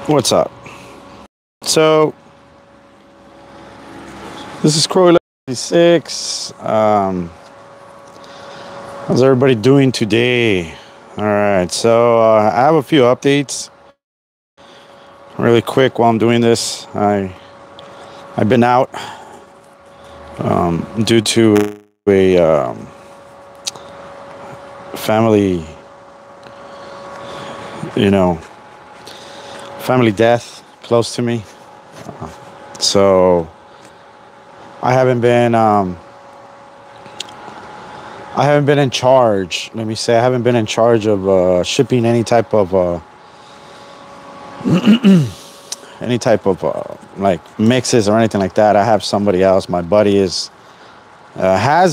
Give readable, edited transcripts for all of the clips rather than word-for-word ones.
What's up? So this is Croy 6. How's everybody doing today? All right, so I have a few updates really quick while I'm doing this. I've been out due to a family, family death close to me. So I haven't been in charge. Let me say I haven't been in charge of shipping any type of like mixes or anything like that. I have somebody else. My buddy has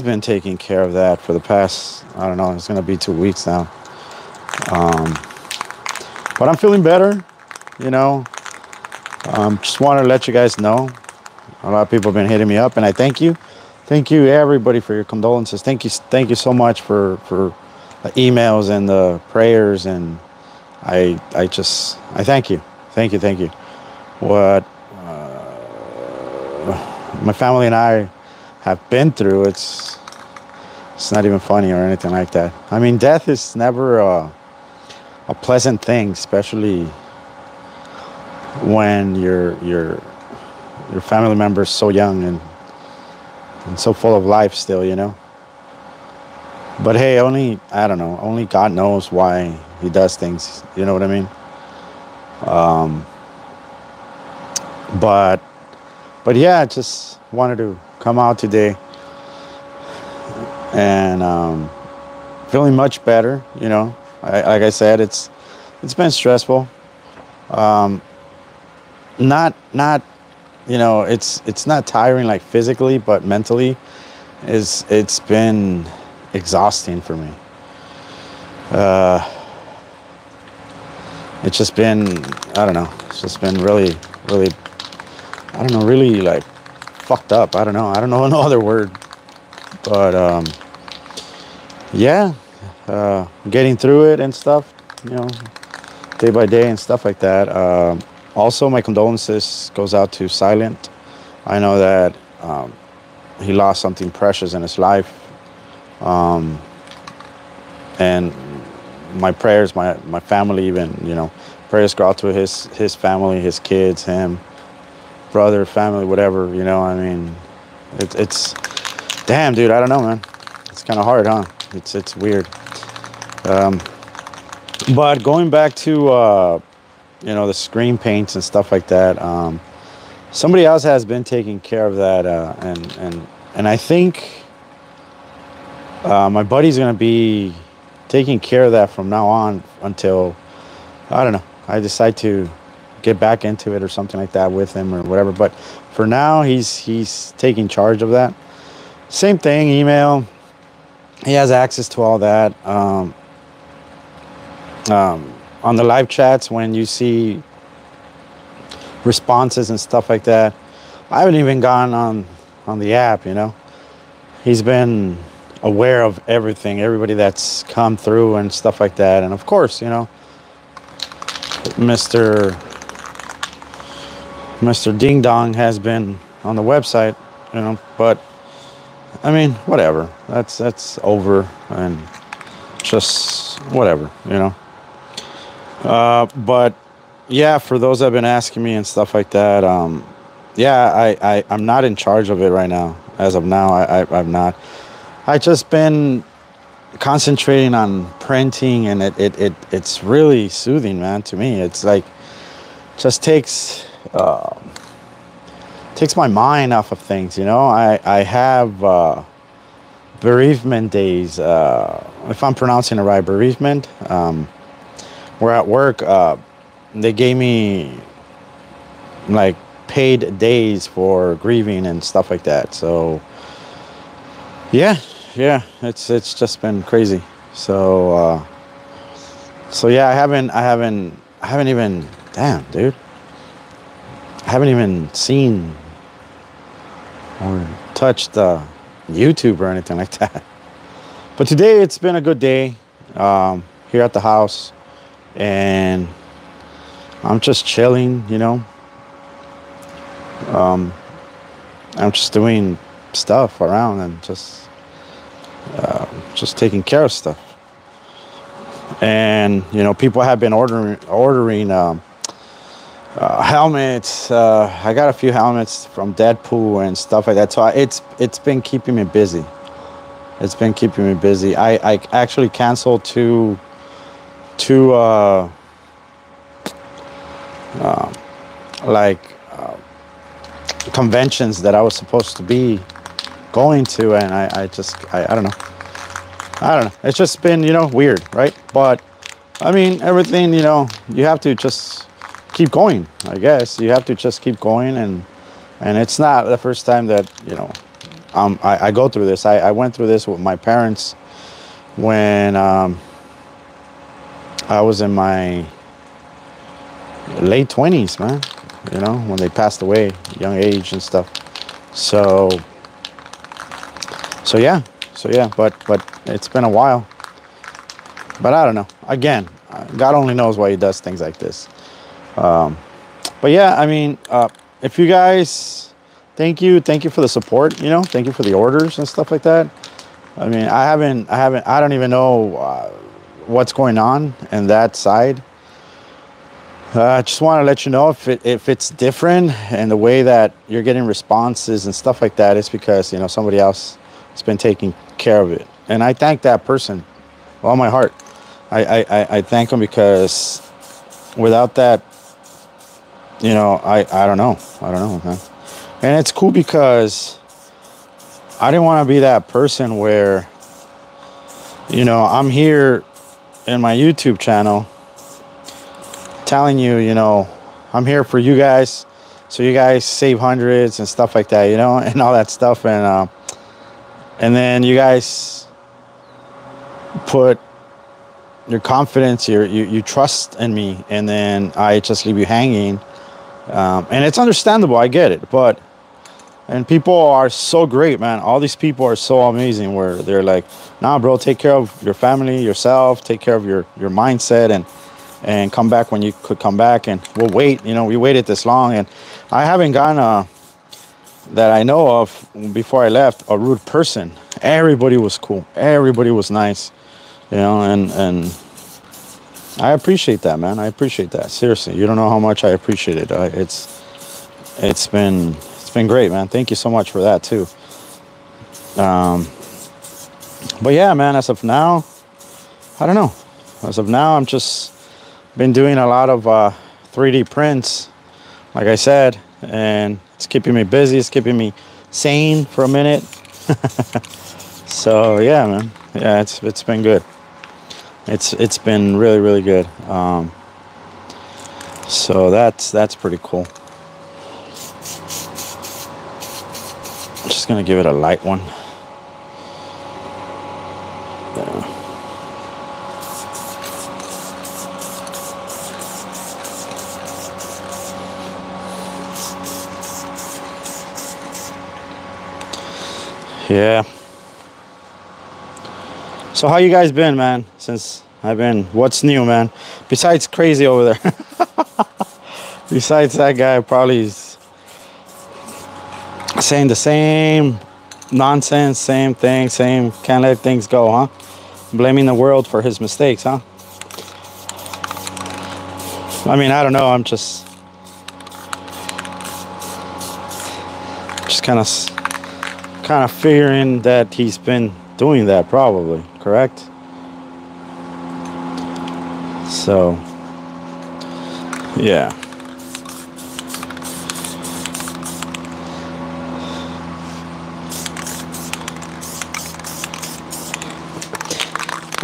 been taking care of that for the past, I don't know, it's gonna be 2 weeks now. But I'm feeling better, just want to let you guys know. A lot of people have been hitting me up, and I thank you everybody for your condolences. Thank you so much for the emails and the prayers, and I thank you. What my family and I have been through, it's not even funny or anything like that. I mean, death is never a pleasant thing, especially when your family member is so young and so full of life still, But hey, only God knows why he does things, you know what I mean? But yeah, I just wanted to come out today and feeling much better, like I said, it's been stressful. Not it's not tiring like physically, but mentally it's been exhausting for me. It's just been, I don't know, it's just been really, I don't know, really like fucked up. I don't know no other word, but yeah, getting through it and stuff, day by day and stuff like that. Also, my condolences goes out to Silent. I know that he lost something precious in his life, and my prayers, my family, even prayers go out to his family, his kids, him, brother, family, whatever. I mean, it's damn, dude. I don't know, man. It's kind of hard, huh? It's weird. But going back to the screen paints and stuff like that. Somebody else has been taking care of that, and I think my buddy's gonna be taking care of that from now on until, I don't know, I decide to get back into it or something like that with him or whatever. But for now, he's taking charge of that. Same thing, email. He has access to all that. On the live chats, when you see responses and stuff like that, I haven't even gone on the app. He's been aware of everybody that's come through and stuff like that. And of course, Mr. Ding Dong has been on the website, but I mean, whatever, that's over, and just whatever, but yeah, for those that have been asking me and stuff like that, yeah, I'm not in charge of it right now. As of now, I'm not. I just been concentrating on printing, and it's really soothing, man. To me, it's like just takes my mind off of things. I have bereavement days. If I'm pronouncing it right, bereavement. We're at work. They gave me like paid days for grieving and stuff like that. So yeah, it's just been crazy. So yeah, I haven't even, damn, dude, I haven't even seen or touched YouTube or anything like that. But today it's been a good day here at the house. And I'm just chilling, you know. I'm just doing stuff around and just taking care of stuff. And you know, people have been ordering helmets. I got a few helmets from Deadpool and stuff like that. So it's been keeping me busy. It's been keeping me busy. I actually canceled two like conventions that I was supposed to be going to, and I don't know. I don't know. It's just been, you know, weird, right? But I mean, everything, you know, you have to just keep going. I guess you have to just keep going, and it's not the first time that, you know, I go through this. I went through this with my parents when I was in my late 20s, man. You know, when they passed away, young age and stuff. So yeah, but it's been a while. But I don't know. Again, God only knows why he does things like this. But yeah, I mean, if you guys, thank you for the support, you know, thank you for the orders and stuff like that. I mean, I don't even know what's going on in that side. I just want to let you know if it's different and the way that you're getting responses and stuff like that, it's because, you know, somebody else has been taking care of it. And I thank that person with all my heart. I thank them, because without that, you know, I don't know, man. And it's cool because I didn't want to be that person where, you know, I'm here in my YouTube channel telling you, you know, I'm here for you guys, so you guys save hundreds and stuff like that, you know, and all that stuff, and then you guys put your confidence, you trust in me, and then I just leave you hanging, and it's understandable. I get it, and people are so great, man. All these people are so amazing, where they're like, nah, bro, take care of your family, yourself, take care of your mindset, and come back when you could come back, and we'll wait. You know, we waited this long, and I haven't gotten that I know of before I left a rude person. Everybody was cool, everybody was nice, you know, and I appreciate that, man. I appreciate that, seriously. You don't know how much I appreciate it. It's been great, man. Thank you so much for that too. But yeah, man, as of now, I don't know. As of now, I'm just been doing a lot of 3D prints, like I said, and it's keeping me busy. It's keeping me sane for a minute. So yeah, man. Yeah, it's been good. It's been really, really good. So that's pretty cool. I'm just gonna give it a light one. There. Yeah. So how you guys been, man? Since I've been, what's new, man? Besides crazy over there. Besides that guy probably is saying the same nonsense, same thing, same can't let things go, huh? Blaming the world for his mistakes, huh? I mean, I don't know. I'm just kind of figuring that he's been doing that, probably, correct? So yeah.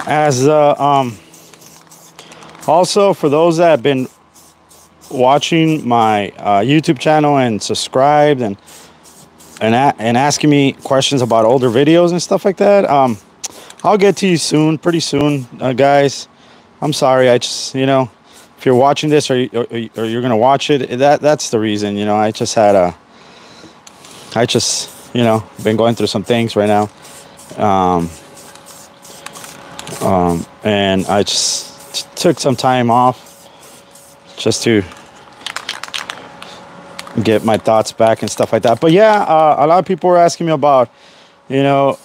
As also, for those that have been watching my YouTube channel and subscribed and asking me questions about older videos and stuff like that, I'll get to you soon, pretty soon, guys. I'm sorry, I just, you know, if you're watching this or you're gonna watch it, that's the reason, you know. I just, you know, been going through some things right now, and I just took some time off just to get my thoughts back and stuff like that. But yeah, a lot of people were asking me about, you know,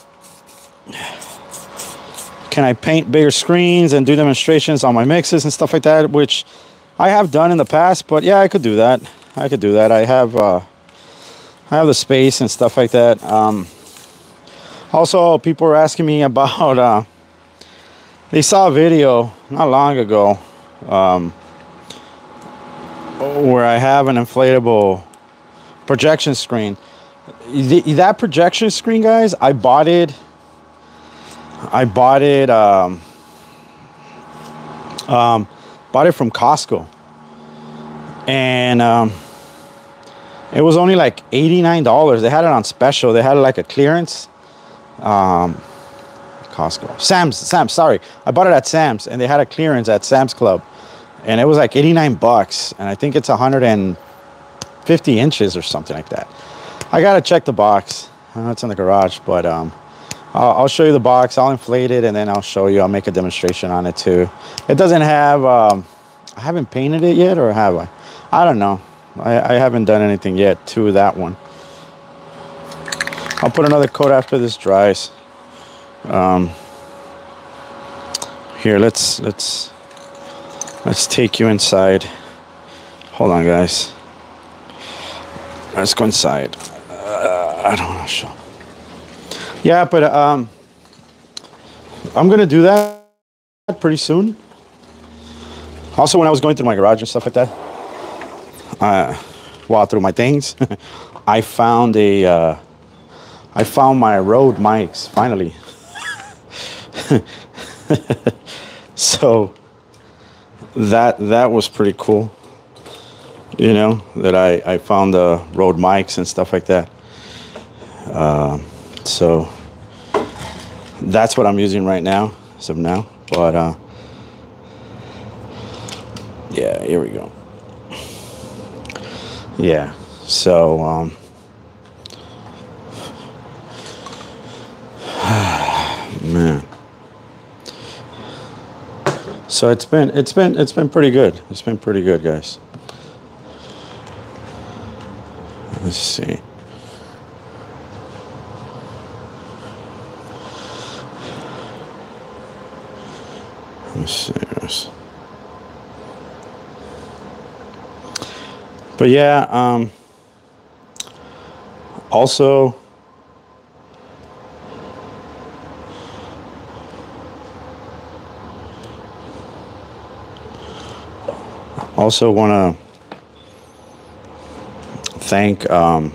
can I paint bigger screens and do demonstrations on my mixes and stuff like that, which I have done in the past. But yeah, I could do that. I could do that. I have the space and stuff like that. Also, people were asking me about, they saw a video not long ago where I have an inflatable projection screen. That projection screen, guys, I bought it bought it from Costco, and it was only like $89. They had it on special. They had like a clearance. Costco, Sam's, sorry, I bought it at Sam's, and they had a clearance at Sam's Club, and it was like 89 bucks, and I think it's 150 inches or something like that. I gotta check the box. I know it's in the garage, but I'll show you the box. I'll inflate it, and then I'll show you. I'll make a demonstration on it too. It doesn't have I haven't painted it yet, or have I don't know. I haven't done anything yet to that one. I'll put another coat after this dries. Here, let's take you inside. Hold on, guys. Let's go inside. I don't want to show. Yeah, but I'm gonna do that pretty soon. Also, when I was going through my garage and stuff like that, through my things, I found my Rode mics finally. So that was pretty cool, you know, that I found the Rode mics and stuff like that. So that's what I'm using right now, as of now. But yeah, here we go. Yeah, so man. So it's been pretty good. It's been pretty good, guys. Let's see. Let's see this. But yeah, also want to thank the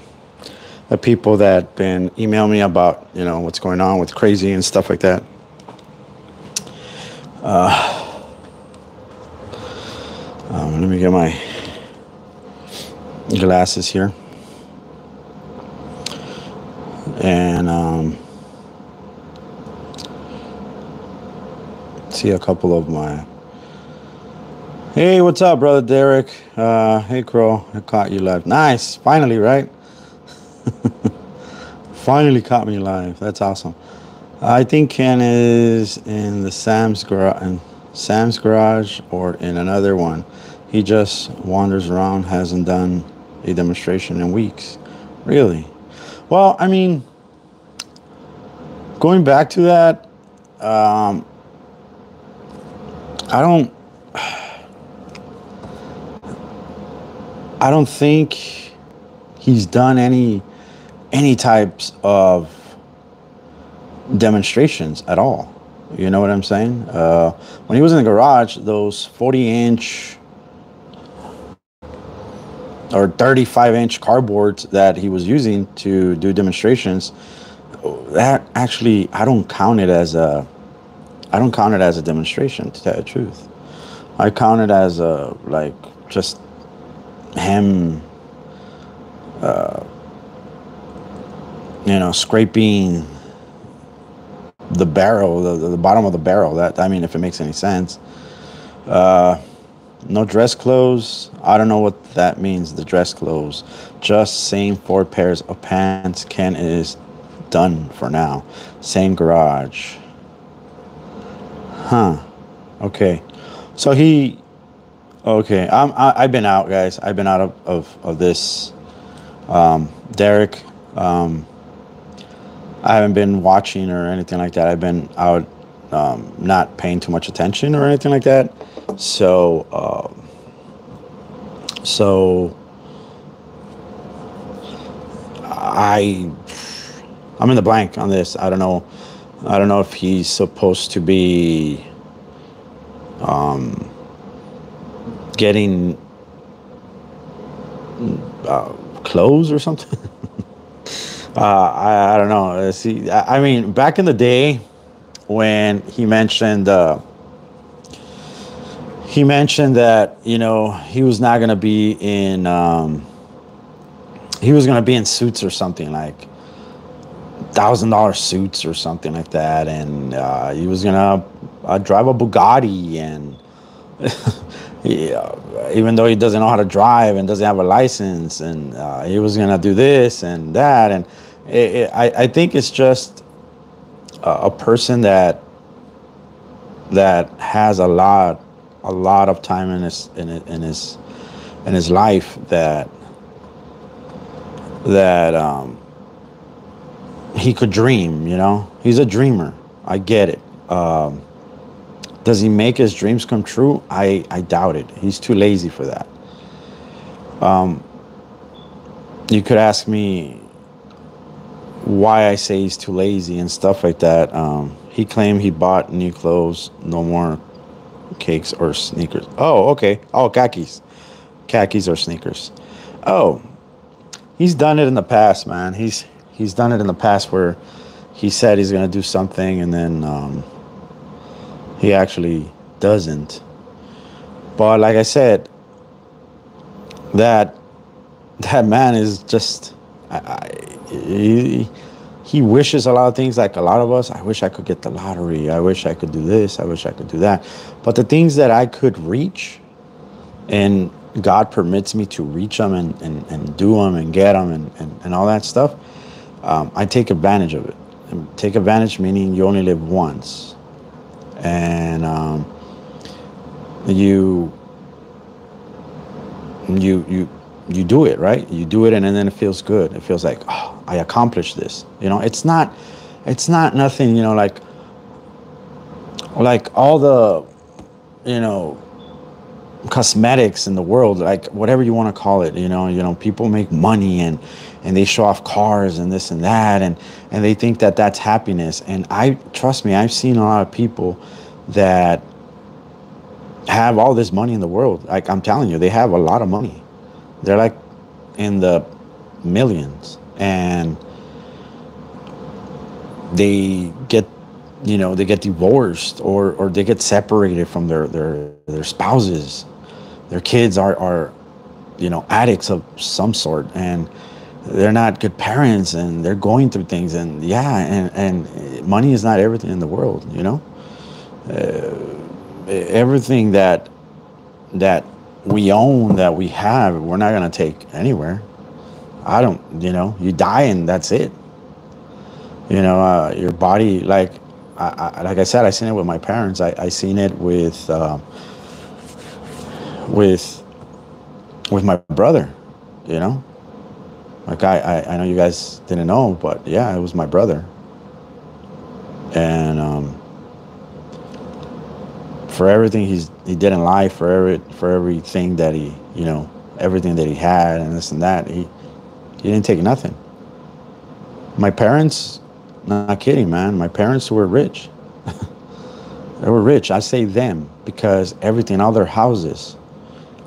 people that been emailing me about, you know, what's going on with Crazy and stuff like that. Let me get my glasses here, and see a couple of my. Hey, what's up, brother Derek? Hey, Crow, I caught you live. Nice, finally, right? Finally caught me live. That's awesome. I think Ken is in the Sam's garage, or in another one. He just wanders around, hasn't done a demonstration in weeks. Really? Well, I mean, going back to that, I don't think he's done any types of demonstrations at all. You know what I'm saying? When he was in the garage, those 40-inch or 35-inch cardboards that he was using to do demonstrations, that actually I don't count it as a demonstration, to tell you the truth. I count it as like just him you know, scraping the barrel, the bottom of the barrel. That, I mean, if it makes any sense. No dress clothes. I don't know what that means, the dress clothes. Just same 4 pairs of pants. Ken is done for now. Same garage. Huh. Okay. So he Okay, I've been out, guys. I've been out of this. Derek, um, I haven't been watching or anything like that. I've been out, not paying too much attention or anything like that. So, so I, I'm in the blank on this. I don't know. I don't know if he's supposed to be getting clothes or something. I don't know. See, I mean, back in the day when he mentioned that he was not gonna be in he was gonna be in suits or something like $1,000 suits or something like that, and he was gonna drive a Bugatti, and yeah, even though he doesn't know how to drive and doesn't have a license, and he was gonna do this and that, and I think it's just a person that has a lot of time in his life that he could dream. He's a dreamer. I get it. Does he make his dreams come true? I doubt it. He's too lazy for that. You could ask me why I say he's too lazy and stuff like that. He claimed he bought new clothes, no more cakes or sneakers. Oh, okay. Oh, khakis or sneakers. Oh, he's done it in the past, man. He's done it in the past where he said he's gonna do something, and then he actually doesn't. But like I said, that man is just he wishes a lot of things like a lot of us. I wish I could get the lottery. I wish I could do this. I wish I could do that. But the things that I could reach, and God permits me to reach them and do them and get them and all that stuff, I take advantage of it. And take advantage meaning you only live once. And you do it, right? You do it, and then it feels good. It feels like, oh, I accomplished this. It's not nothing. Like all the cosmetics in the world, like whatever you want to call it. People make money and they show off cars and this and that, and they think that that's happiness. And trust me, I've seen a lot of people that have all this money in the world. Like I'm telling you, they have a lot of money. They're like in the millions, and they get divorced, or they get separated from their spouses. Their kids are addicts of some sort, and they're not good parents, and they're going through things, and and money is not everything in the world. Everything that we own, that we have, we're not going to take anywhere. You die and that's it. Your body, like I said, I seen it with my parents. I seen it with my brother. Like I know you guys didn't know, but yeah, it was my brother. And for everything he did in life, for everything that he everything that he had and this and that, he didn't take nothing. My parents, not kidding, man. My parents were rich. They were rich. I say them because everything, all their houses.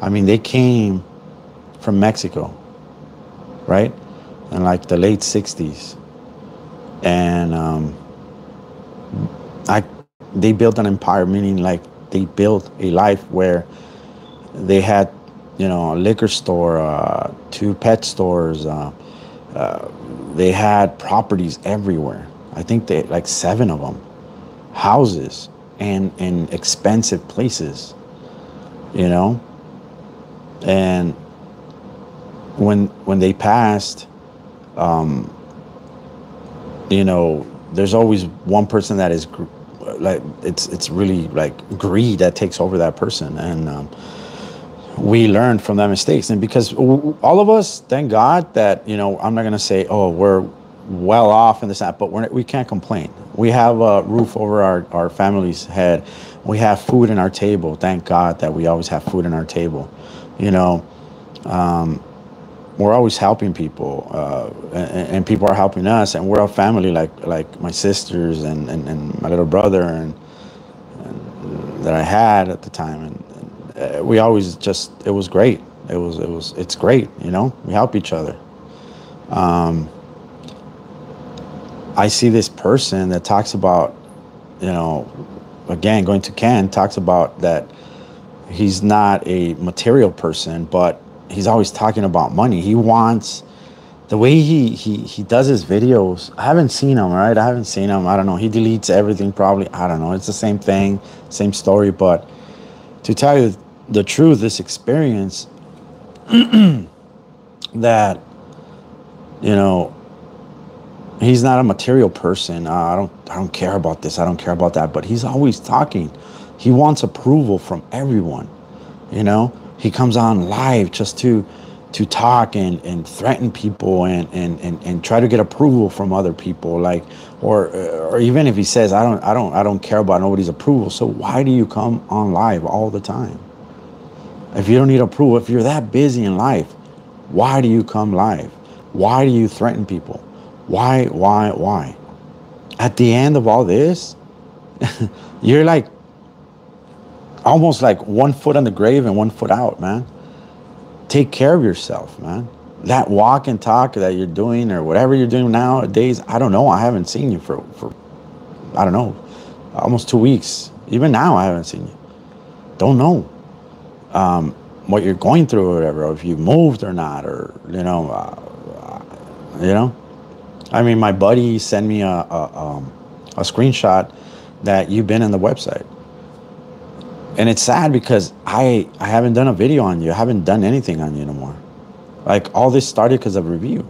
I mean, they came from Mexico, right? In like the late 60s. And they built an empire, meaning like they built a life where they had, a liquor store, 2 pet stores. They had properties everywhere. I think they like 7 of them, houses and in expensive places, And when they passed, there's always one person that is like it's really like greed that takes over that person, and we learn from that mistakes. And because all of us, thank God that, you know, I'm not going to say, oh, we're well off in this app, but we can't complain. We have a roof over our family's head. We have food in our table. Thank God that we always have food in our table. You know, we're always helping people, and people are helping us, and we're a family, like my sisters and my little brother and that I had at the time, and we always just, it was great. It's great, you know. We help each other. I see this person that talks about, you know, again, going to Ken, talks about that he's not a material person, but he's always talking about money. He wants, the way he does his videos, I haven't seen him, right? I haven't seen him. I don't know. He deletes everything probably. I don't know. It's the same thing, same story. But to tell you the truth, this experience that, you know, he's not a material person. I don't care about this. I don't care about that. But he's always talking. He wants approval from everyone. You know, he comes on live just to talk and threaten people and try to get approval from other people. Like, or even if he says, I don't care about nobody's approval. So why do you come on live all the time? If you don't need approval, if you're that busy in life, why do you come live? Why do you threaten people? Why? At the end of all this, you're like almost like 1 foot on the grave and 1 foot out, man. Take care of yourself, man. That walk and talk that you're doing or whatever you're doing nowadays, I don't know. I haven't seen you for I don't know, almost 2 weeks. Even now, I haven't seen you. Don't know what you're going through or whatever, or if you moved or not, or, you know. I mean, my buddy sent me a screenshot that you've been in the website. And it's sad because I haven't done a video on you. I haven't done anything on you no more. Like, all this started because of review,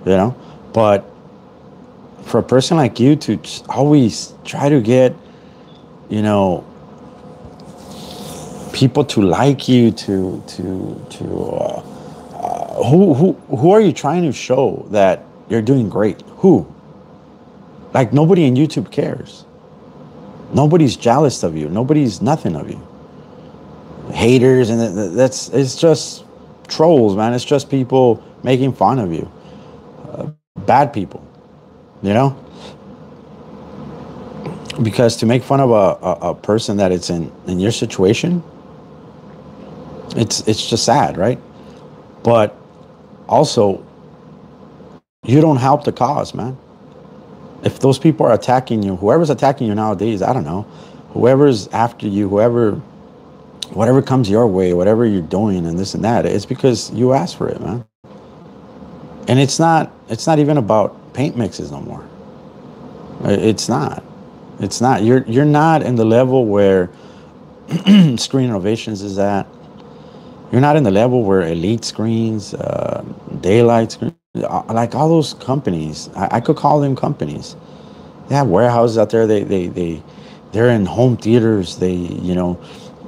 you know? But for a person like you to always try to get, you know, people to like you, who are you trying to show that you're doing great? Who? Like, nobody in YouTube cares. Nobody's jealous of you. Nobody's nothing of you. Haters, and it's just trolls, man. It's just people making fun of you. Bad people, you know? Because to make fun of a person that it's in your situation, it's just sad, right? But also, you don't help the cause, man. If those people are attacking you, whoever's attacking you nowadays, I don't know, whoever's after you, whatever comes your way, whatever you're doing and this and that, it's because you asked for it, man. And it's not even about paint mixes no more. It's not. You're not in the level where Screen Innovations is at. You're not in the level where Elite Screens, Daylight Screens, like all those companies. I could call them companies. They have warehouses out there. They're in home theaters. You know,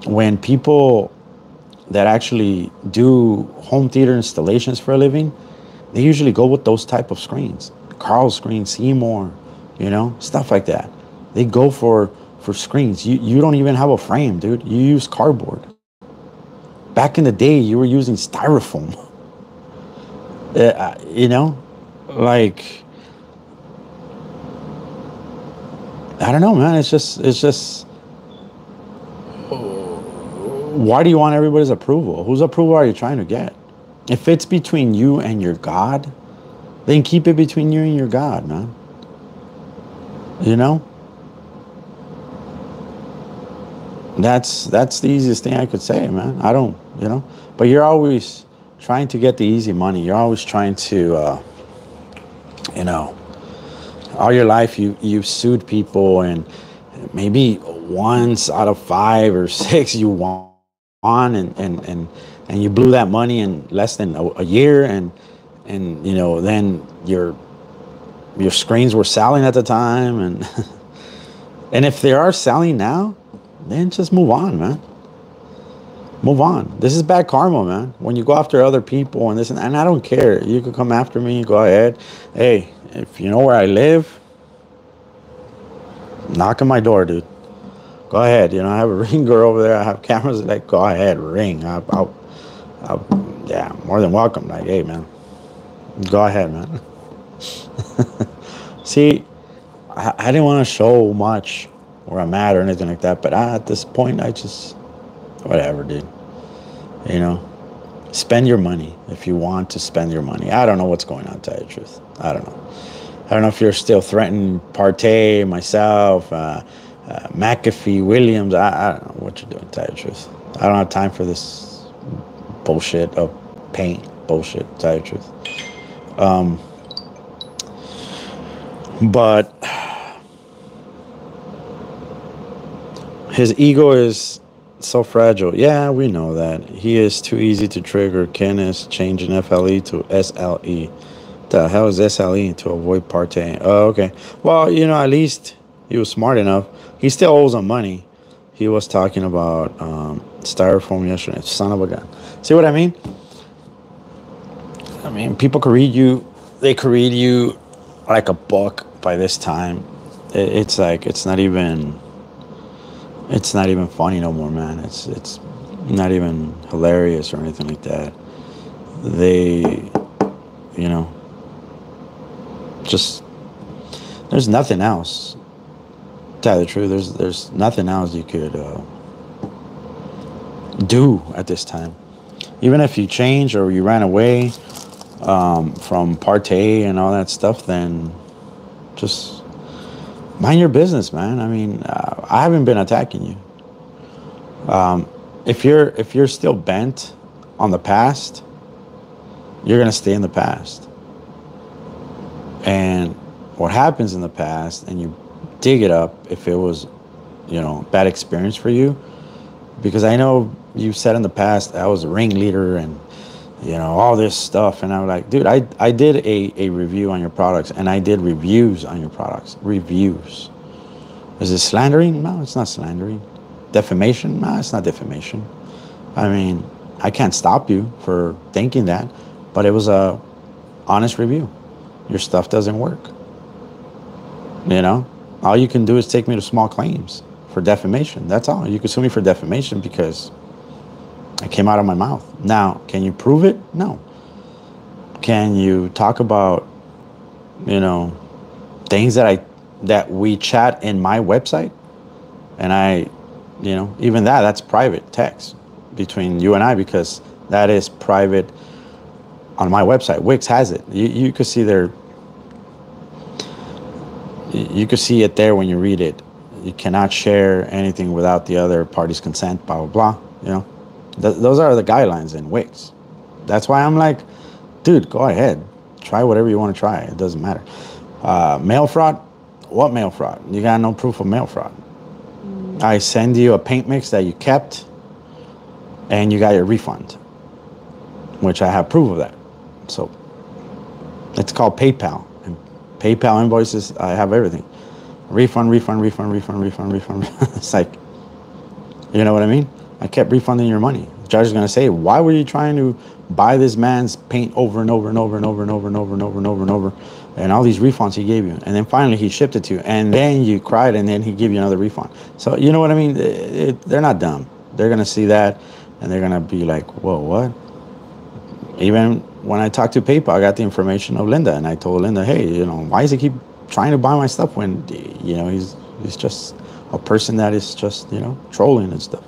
when people that actually do home theater installations for a living, they usually go with those type of screens. Carl screen, Seymour, you know, stuff like that. They go for screens. You don't even have a frame, dude. You use cardboard. Back in the day, you were using styrofoam. You know, like, I don't know, man. It's just. Why do you want everybody's approval? Whose approval are you trying to get? If it's between you and your God, then keep it between you and your God, man. You know? That's the easiest thing I could say, man. I don't, you know? But you're always trying to get the easy money. You're always trying to, you know, all your life you've sued people, and maybe once out of 5 or 6 you won, and you blew that money in less than a year, and you know, then your screens were selling at the time, and and if they are selling now, then just move on, man. Move on. This is bad karma, man. When you go after other people and this and I don't care. You could come after me, go ahead. Hey, if you know where I live, knock on my door, dude. Go ahead. You know, I have a ringer over there. I have cameras. Like, go ahead, ring. Yeah, more than welcome. Like, hey, man, go ahead, man. See, I didn't want to show much where I'm at or anything like that, but at this point, I just, whatever, dude. You know, spend your money if you want to spend your money. I don't know what's going on, to tell you the truth. I don't know. I don't know if you're still threatening Partey, myself, McAfee, Williams. I don't know what you're doing, to tell you the truth. I don't have time for this bullshit of paint bullshit, to tell you the truth. But his ego is so fragile. Yeah, we know that. He is too easy to trigger. Kenneth changing FLE to SLE. The hell is SLE? To avoid Partey. Oh, okay. Well, you know, at least he was smart enough. He still owes him money. He was talking about styrofoam yesterday. Son of a gun. See what I mean? I mean, people could read you. They could read you like a book by this time. It's like, it's not even funny no more, man. It's not even hilarious or anything like that. They, you know, just, there's nothing else. To tell you the truth, there's nothing else you could do at this time. Even if you change or you ran away from Partey and all that stuff, then just mind your business, man. I mean, I haven't been attacking you. If you're still bent on the past, you're gonna stay in the past. And what happens in the past, and you dig it up if it was, you know, bad experience for you, because I know you said in the past I was a ringleader and, you know, all this stuff, and I'm like, dude, I did a review on your products, and I did reviews on your products. Reviews. Is it slandering? No, it's not slandering. Defamation? No, it's not defamation. I mean, I can't stop you for thinking that, but it was a honest review. Your stuff doesn't work. You know, all you can do is take me to small claims for defamation. That's all. You can sue me for defamation because it came out of my mouth. Now, can you prove it? No. Can you talk about, you know, things that we chat in my website? And I, you know, even that's private text between you and I, because that is private on my website. Wix has it. You could see you could see it there when you read it. You cannot share anything without the other party's consent, blah, blah, blah. You know, those are the guidelines in Wix. That's why I'm like, dude, go ahead. Try whatever you want to try. It doesn't matter. Mail fraud? What mail fraud? You got no proof of mail fraud. I send you a paint mix that you kept, and you got your refund, which I have proof of that. So it's called PayPal. And PayPal invoices, I have everything. Refund. It's like, you know what I mean? I kept refunding your money. The judge is going to say, why were you trying to buy this man's paint over and over and over and over and over and over and over and over and over, and all these refunds he gave you, and then finally he shipped it to you, and then you cried, and then he gave you another refund. So you know what I mean? They're not dumb. They're going to see that, and they're going to be like, whoa, what? Even when I talked to PayPal, I got the information of Linda, and I told Linda, hey, you know, why does he keep trying to buy my stuff when, you know, he's just a person that is just, you know, trolling and stuff.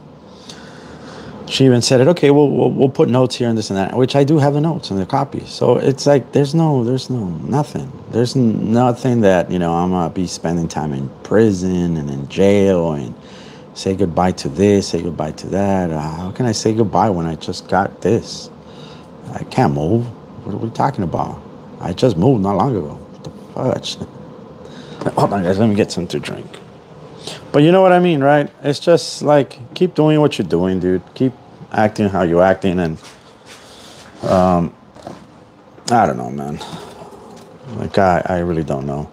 She even said it, okay, we'll put notes here and this and that, which I do have the notes and the copies. So it's like, there's nothing. There's nothing that, you know, I'm going to be spending time in prison and in jail and say goodbye to this, say goodbye to that. How can I say goodbye when I just got this? I can't move. What are we talking about? I just moved not long ago. What the fudge? Hold on, guys. Let me get something to drink. But you know what I mean, right? It's just like, keep doing what you're doing, dude. Keep acting how you're acting. And I don't know, man. Like, I really don't know.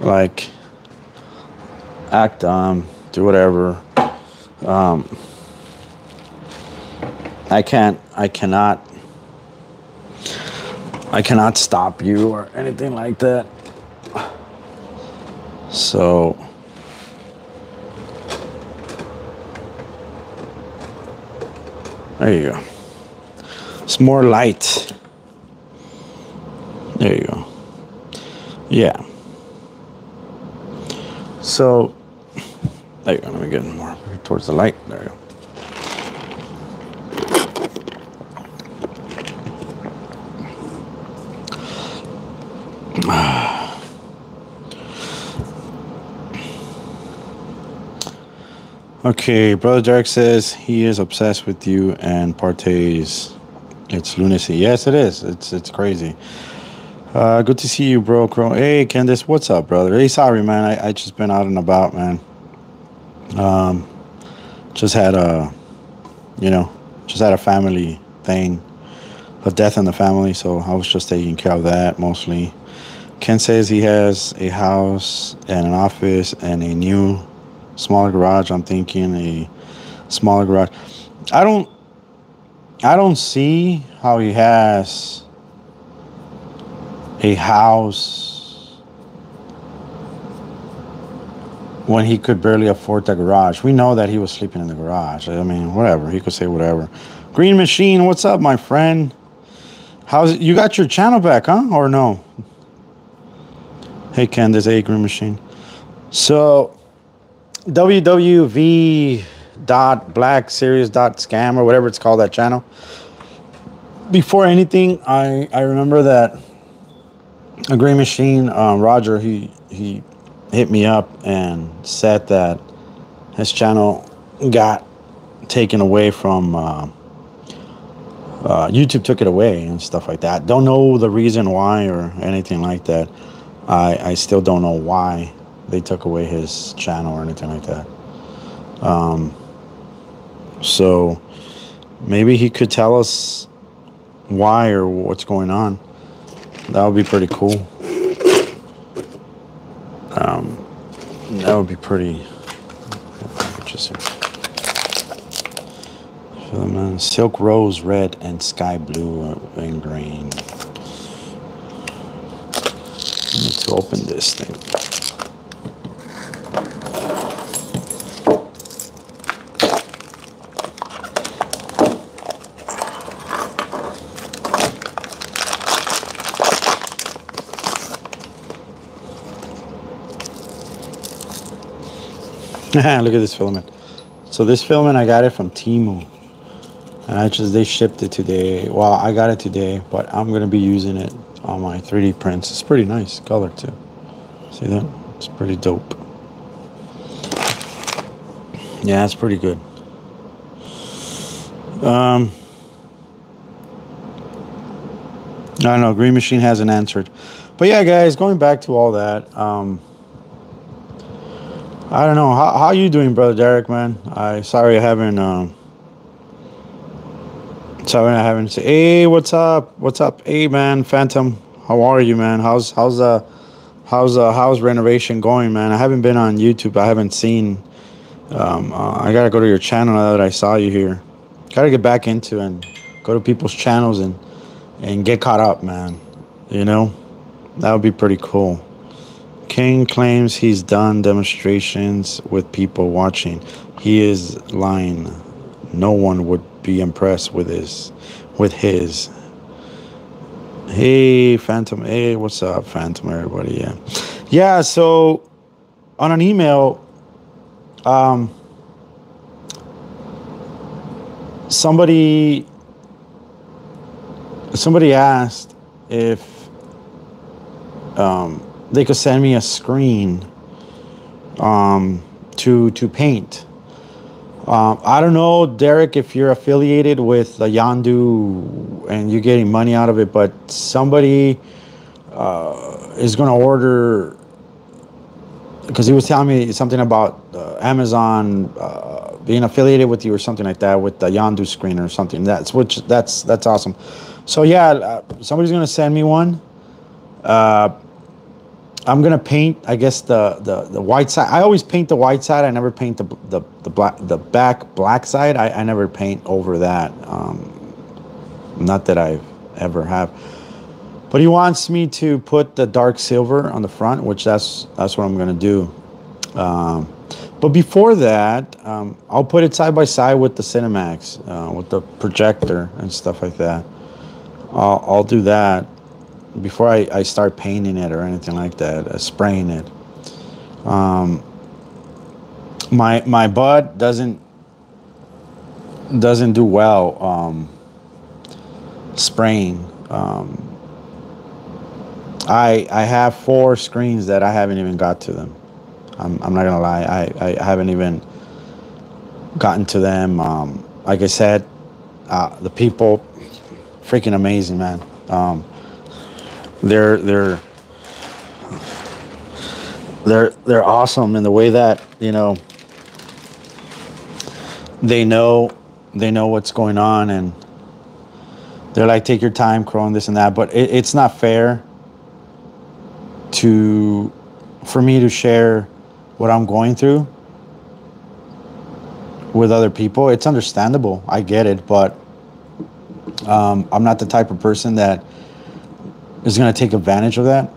Like, act dumb. Do whatever. I cannot stop you or anything like that. So there you go. It's more light. There you go. Yeah. So there you go. Let me get more towards the light. There you go. Okay, Brother Derek says he is obsessed with you and partays. It's lunacy. Yes, it is. It's crazy. Good to see you, bro. Hey, Candace, what's up, brother? Hey, sorry, man. I just been out and about, man. Just had a, just had a family thing, a death in the family, so I was just taking care of that mostly. Ken says he has a house and an office and a new smaller garage. I'm thinking a smaller garage. I don't see how he has a house when he could barely afford the garage. We know that he was sleeping in the garage. I mean, whatever. He could say whatever. Green Machine, what's up, my friend? How's it? You got your channel back, huh? Or no? Hey, Candace, hey, Green Machine. So www.blackseries.scam or whatever it's called, that channel. Before anything, I remember that a Green Machine, Roger, he hit me up and said that his channel got taken away from YouTube, took it away and stuff like that. Don't know the reason why or anything like that. I still don't know why they took away his channel or anything like that. So maybe he could tell us why or what's going on. That would be pretty cool. That would be pretty interesting. Silk Rose Red and Sky Blue and Green. I need to open this thing. Look at this filament. So this filament, I got it from Temu. And they shipped it today. Well, I got it today, but I'm going to be using it on my 3D prints. It's pretty nice color too. See that? It's pretty dope. Yeah, it's pretty good. I don't know. Green Machine hasn't answered. But yeah, guys, going back to all that. I don't know. How you doing, Brother Derek, man? Sorry I haven't said, hey, what's up? What's up? Hey, man, Phantom. How are you, man? How's renovation going, man? I haven't been on YouTube. I haven't seen. I gotta go to your channel now that I saw you here. Gotta get back into and go to people's channels and get caught up, man. You know, that would be pretty cool. King claims he's done demonstrations with people watching. He is lying. No one would be impressed with his. Hey, Phantom. Hey, what's up, Phantom, everybody? Yeah, so on an email, somebody asked if they could send me a screen to paint. I don't know, Derek, if you're affiliated with Yandu and you're getting money out of it, but somebody is going to order, because he was telling me something about Amazon being affiliated with you or something like that with the Yandu screen or something. That's awesome. So yeah, somebody's going to send me one. I'm gonna paint, I guess, the white side. I always paint the white side. I never paint the back black side. I never paint over that. Not that I've ever have. But he wants me to put the dark silver on the front, which that's what I'm gonna do. But before that, I'll put it side by side with the Cinemax, with the projector and stuff like that. I'll do that before I start painting it or anything like that, spraying it. My bud doesn't do well spraying. I have 4 screens that I haven't even got to them. I'm not gonna lie, I haven't even gotten to them. Like I said, the people, freaking amazing, man. They're awesome in the way that, you know, they know what's going on, and they're like, take your time, Crow, and this and that. But it's not fair for me to share what I'm going through with other people. It's understandable, I get it, but I'm not the type of person that is going to take advantage of that.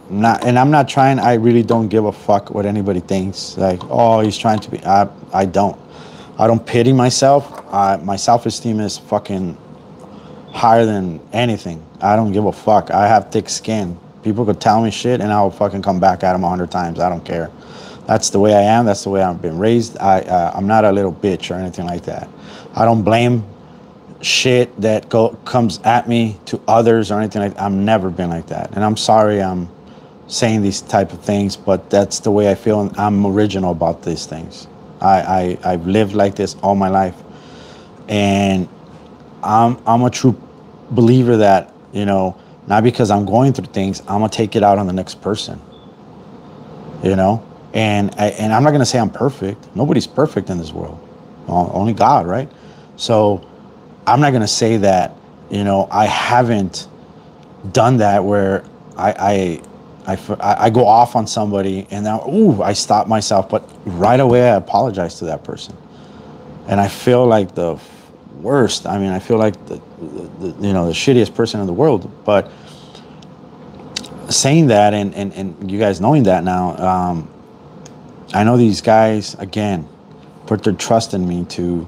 I'm not trying. I really don't give a fuck what anybody thinks. Like, oh, he's trying to be. I don't pity myself. My self-esteem is fucking higher than anything. I don't give a fuck. I have thick skin. People could tell me shit and I'll fucking come back at them 100 times. I don't care. That's the way I am. That's the way I've been raised. I'm not a little bitch or anything like that. I don't blame shit that comes at me to others or anything like that. I've never been like that. And I'm sorry I'm saying these type of things, but that's the way I feel, and I'm original about these things. I've lived like this all my life. And I'm a true believer that, you know, not because I'm going through things, I'm gonna take it out on the next person. You know? And I'm not gonna say I'm perfect. Nobody's perfect in this world. Only God, right? So I'm not gonna say that, you know, I haven't done that where I go off on somebody and now, ooh, I stop myself, but right away I apologize to that person. And I feel like the worst. I mean, I feel like the you know, the shittiest person in the world. But saying that and you guys knowing that now, I know these guys, again, put their trust in me to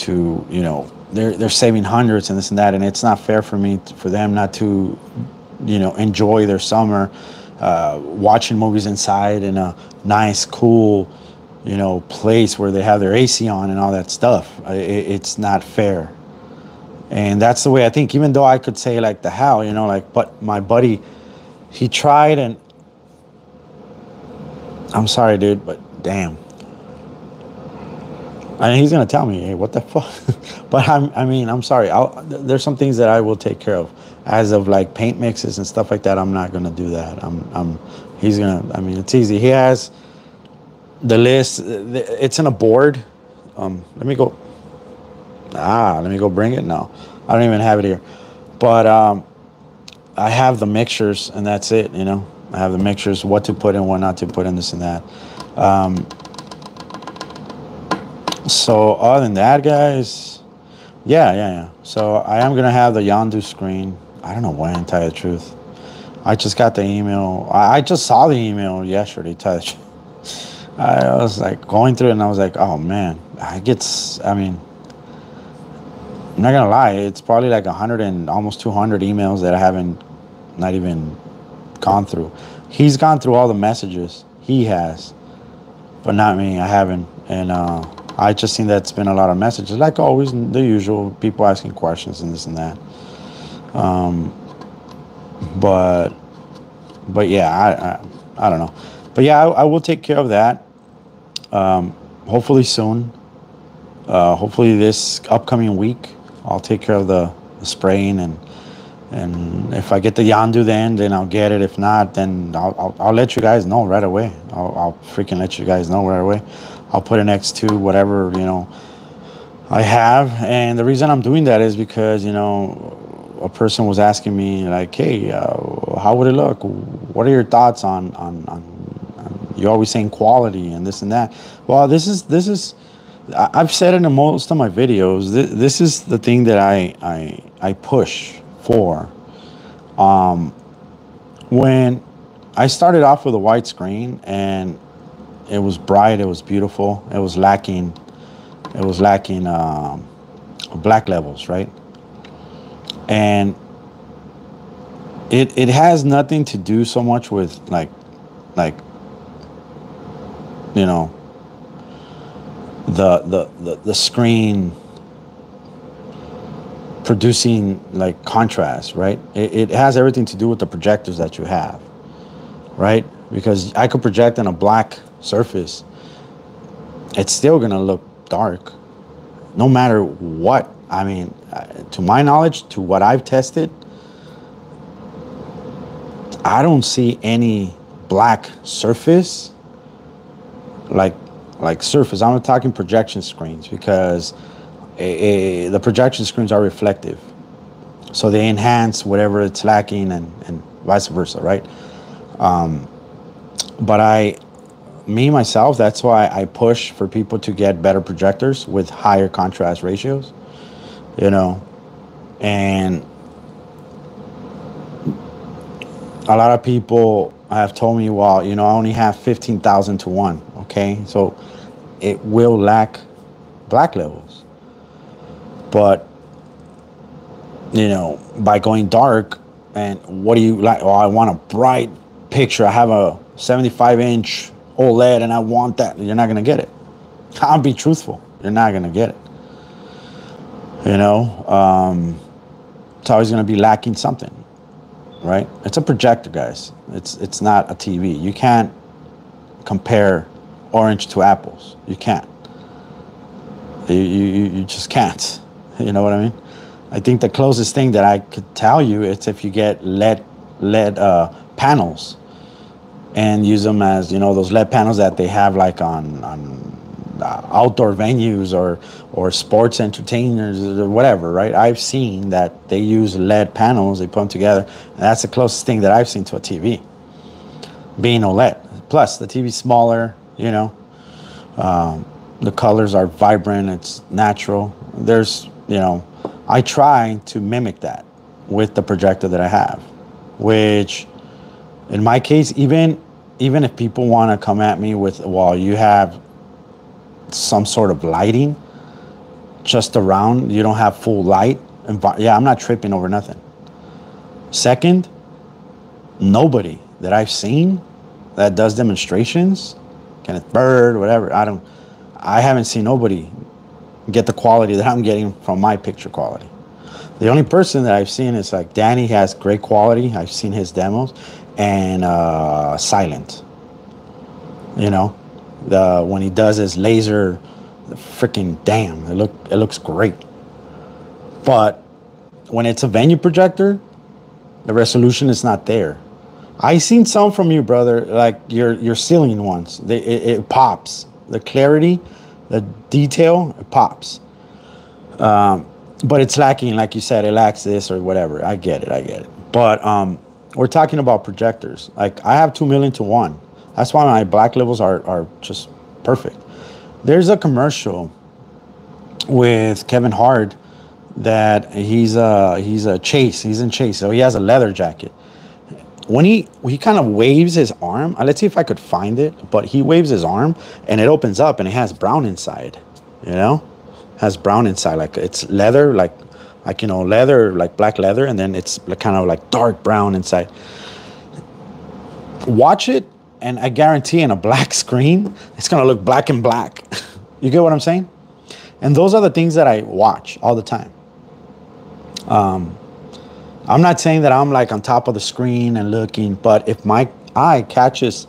you know, they're saving hundreds and this and that, and it's not fair for them not to, you know, enjoy their summer, watching movies inside in a nice, cool, you know, place where they have their AC on and all that stuff. It's not fair. And that's the way I think, even though I could say like the hell, you know, like, but my buddy, he tried, and I'm sorry, dude, but damn. I mean, he's gonna tell me, hey, what the fuck? But I mean, I'm sorry. There's some things that I will take care of, as of like paint mixes and stuff like that. I'm not gonna do that. He's gonna. I mean, it's easy. He has the list. It's in a board. Let me go. Let me go bring it. No, I don't even have it here. But I have the mixtures, and that's it. You know, I have the mixtures, what to put in, what not to put in, this and that. So other than that, guys, yeah. So I am gonna have the Yondu screen. I don't know when, to tell you the truth. I just got the email. I just saw the email yesterday, to tell you the truth. I was like going through it, and I was like, oh man, I mean, I'm not gonna lie, it's probably like 100 and almost 200 emails that I haven't not even gone through. He's gone through all the messages. He has, but not me. I haven't. And I just seen that it's been a lot of messages, like always, the usual, people asking questions and this and that. But yeah, I don't know. But yeah, I will take care of that. Hopefully soon. Hopefully this upcoming week, I'll take care of the spraying, and if I get the Yondu then I'll get it. If not, then I'll let you guys know right away. I'll freaking let you guys know right away. I'll put it next to whatever, you know, I have. And the reason I'm doing that is because, you know, a person was asking me like, hey, how would it look? What are your thoughts on you're always saying quality and this and that. Well, this is I've said it in most of my videos. This is the thing that I push for. When I started off with a white screen, and it was bright, it was beautiful, it was lacking black levels, right? And it has nothing to do so much with like you know the screen producing like contrast, right? It has everything to do with the projectors that you have, right? Because I could project on a black surface, it's still gonna look dark no matter what. I mean, to my knowledge, to what I've tested, I don't see any black surface like surface. I'm not talking projection screens, because the projection screens are reflective, so they enhance whatever it's lacking, and vice versa, right? But me myself, that's why I push for people to get better projectors with higher contrast ratios, you know. And a lot of people have told me, well, I only have 15,000 to 1. Okay, so it will lack black levels, but by going dark, and what do you like? Oh, I want a bright picture. I have a 75-inch OLED and I want that. You're not gonna get it. I'll be truthful, you're not gonna get it. It's always gonna be lacking something, right? It's a projector, guys. It's not a TV. You can't compare orange to apples. You can't. You just can't. You know what I mean? I think the closest thing that I could tell you is if you get LED panels and use them as, those LED panels that they have like on outdoor venues or sports entertainers or whatever, right? I've seen that they use LED panels, they put them together, and that's the closest thing that I've seen to a TV, being OLED. Plus, the TV's smaller, the colors are vibrant, it's natural. There's, I try to mimic that with the projector that I have, which in my case, even if people want to come at me with, well, you have some sort of lighting just around, you don't have full light, yeah, I'm not tripping over nothing. Second, nobody that I've seen that does demonstrations, Kenneth BYRD, whatever, I haven't seen nobody get the quality that I'm getting from my picture quality. The only person that I've seen is like Danny, has great quality. I've seen his demos, and Silent. When he does his laser, freaking damn, it looks great. But when it's a venue projector, the resolution is not there. I seen some from you, brother, like your ceiling ones. It pops. The clarity, the detail, it pops. But it's lacking, like you said, it lacks this or whatever. I get it. But we're talking about projectors. Like, I have 2 million to 1. That's why my black levels are just perfect. There's a commercial with Kevin Hart that he's a Chase. He's in Chase, so he has a leather jacket. When he kind of waves his arm, let's see if I could find it, but he waves his arm and it opens up and it has brown inside, has brown inside, like it's leather, like leather, like black leather, and then it's kind of like dark brown inside. Watch it, and I guarantee in a black screen, it's gonna look black and black. You get what I'm saying? And those are the things that I watch all the time. I'm not saying that I'm like on top of the screen and looking, but if my eye catches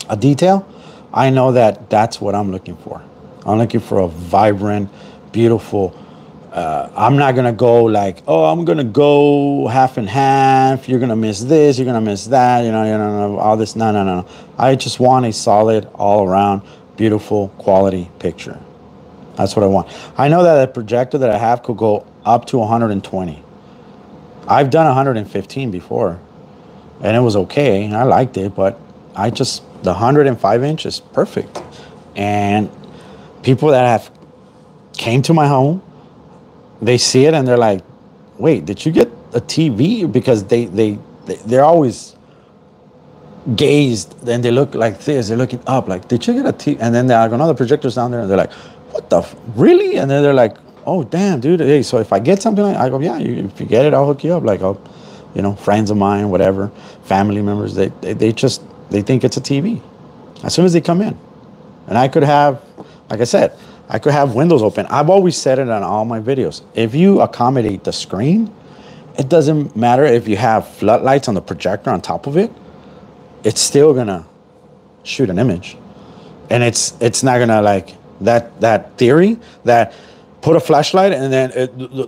a detail, I know that that's what I'm looking for. I'm looking for a vibrant, beautiful. I'm not gonna go like, oh, I'm gonna go half and half. You're gonna miss this. You're gonna miss that. All this. No. I just want a solid, all-around, beautiful, quality picture. That's what I want. I know that the projector that I have could go up to 120. I've done 115 before, and it was okay. I liked it, but the 105-inch is perfect. And people that have came to my home, they see it and they're like, "Wait, did you get a TV?" Because they're always gazed and they look like this. They're looking up, like, "Did you get a TV?" And then there are another projectors down there, and they're like, "What the really?" And then they're like, "Oh, damn, dude. Hey, so if I get something I go, yeah, if you get it, I'll hook you up." Like, I'll, friends of mine, whatever, family members, they think it's a TV as soon as they come in. And I could have, like I said, I could have windows open. I've always said it on all my videos. If you accommodate the screen, it doesn't matter if you have floodlights on the projector on top of it, it's still gonna shoot an image. And it's not gonna, like, that theory that put a flashlight and then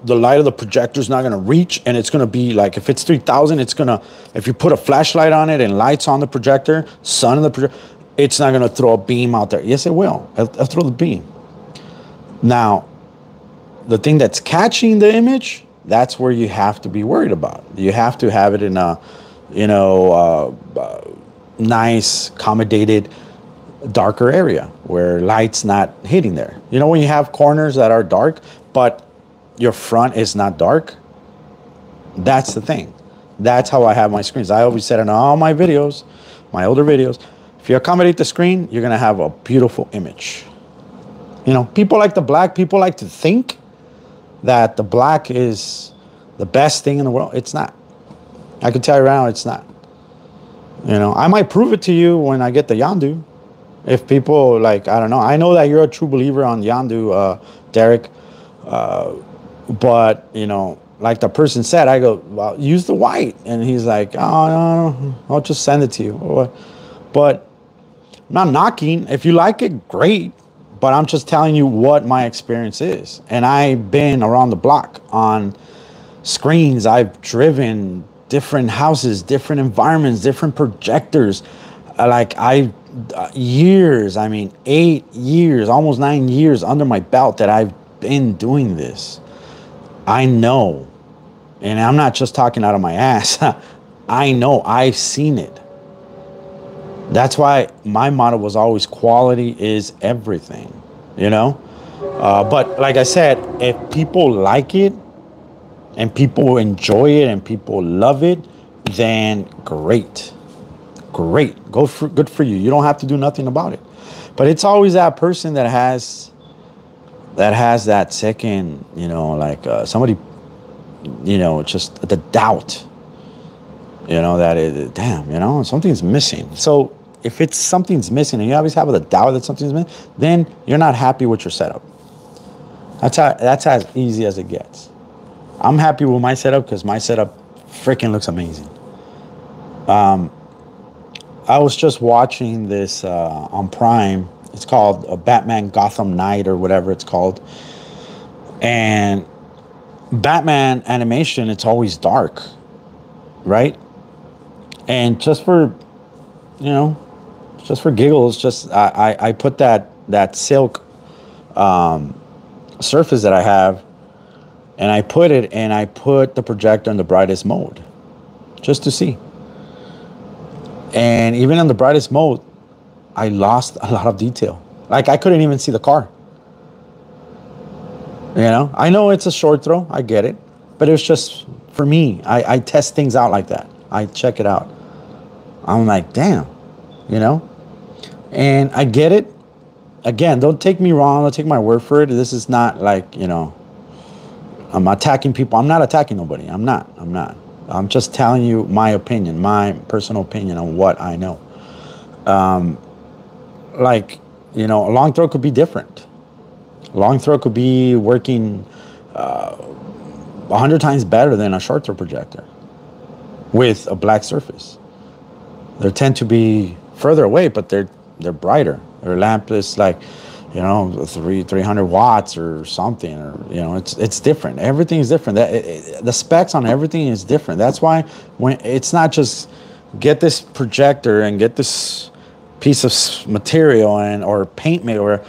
the light of the projector is not gonna reach, and it's gonna be like, if it's 3000, if you put a flashlight on it and lights on the projector, sun on the projector, it's not gonna throw a beam out there. Yes, it will. It'll throw the beam. Now, the thing that's catching the image, that's where you have to be worried about. You have to have it in a, nice, accommodated, darker area where light's not hitting there. When you have corners that are dark, but your front is not dark, that's the thing. That's how I have my screens. I always said in all my videos, my older videos, if you accommodate the screen, you're gonna have a beautiful image. People like the black. People like to think that the black is the best thing in the world. It's not. I can tell you right now, it's not. I might prove it to you when I get the Yondu. If people, like, I don't know. I know that you're a true believer on Yondu, Derek. But, like the person said, I go, well, use the white. And he's like, oh, no, I'll just send it to you. But I'm not knocking. If you like it, great. But I'm just telling you what my experience is. And I've been around the block on screens. I've driven different houses, different environments, different projectors. Years, 8 years, almost 9 years under my belt that I've been doing this. I know. And I'm not just talking out of my ass. I know. I've seen it. That's why my motto was always quality is everything, But like I said, if people like it and people enjoy it and people love it, then great. Great. Good for you. You don't have to do nothing about it. But it's always that person that has that second, somebody, just the doubt. Something's missing. So if something's missing and you always have the doubt that something's missing, then you're not happy with your setup. That's as easy as it gets. I'm happy with my setup because my setup freaking looks amazing. I was just watching this on Prime. It's called Batman Gotham Knight or whatever it's called. And Batman animation, it's always dark, right? And just for giggles, I put that silk surface that I have, and I put the projector in the brightest mode just to see. And even in the brightest mode, I lost a lot of detail. Like, I couldn't even see the car. I know it's a short throw. I get it. But it was just, for me, I test things out like that. I check it out. I'm like, damn, And I get it. Again, don't take me wrong. Don't take my word for it. This is not like, I'm attacking people. I'm not attacking nobody. I'm not. I'm just telling you my opinion, my personal opinion on what I know. A long throw could be different. A long throw could be working 100 times better than a short throw projector with a black surface. They tend to be further away, but they're brighter. Their lamp is 300 watts or something, or it's different. Everything is different. The specs on everything is different. That's why when it's not just get this projector and get this piece of material or paint made, or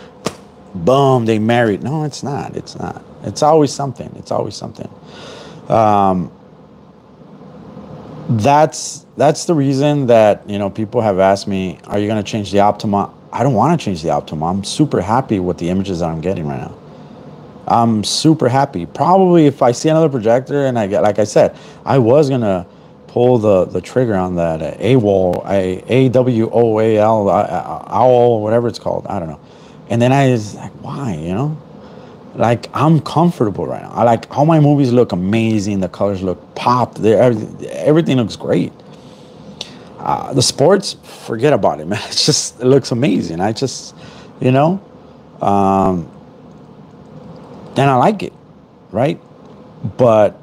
boom, they married. No, it's not. It's always something. That's the reason that, you know, people have asked me, are you going to change the Optima? I don't want to change the Optima. I'm super happy with the images that I'm getting right now. I'm super happy. Probably if I see another projector and I get, like I said, I was gonna pull the trigger on that AWOL, AWOAL, owl, whatever it's called. I don't know. And then I was like, why? You know, like I'm comfortable right now. I like all my movies look amazing. The colors look popped. Everything looks great. The sports, forget about it, man. It's just, it looks amazing. I just, you know. Um, and I like it, right? But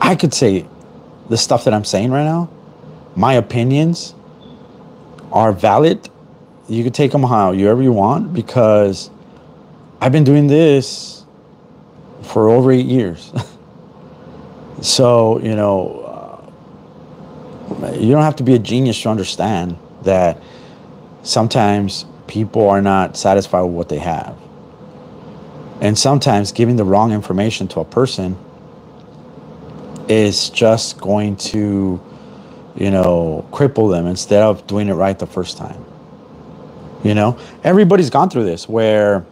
I could say the stuff that I'm saying right now, my opinions are valid. You could take them however you want, because I've been doing this for over 8 years. So, you know, you don't have to be a genius to understand that sometimes people are not satisfied with what they have. And sometimes giving the wrong information to a person is just going to, you know, cripple them instead of doing it right the first time. You know, everybody's gone through this where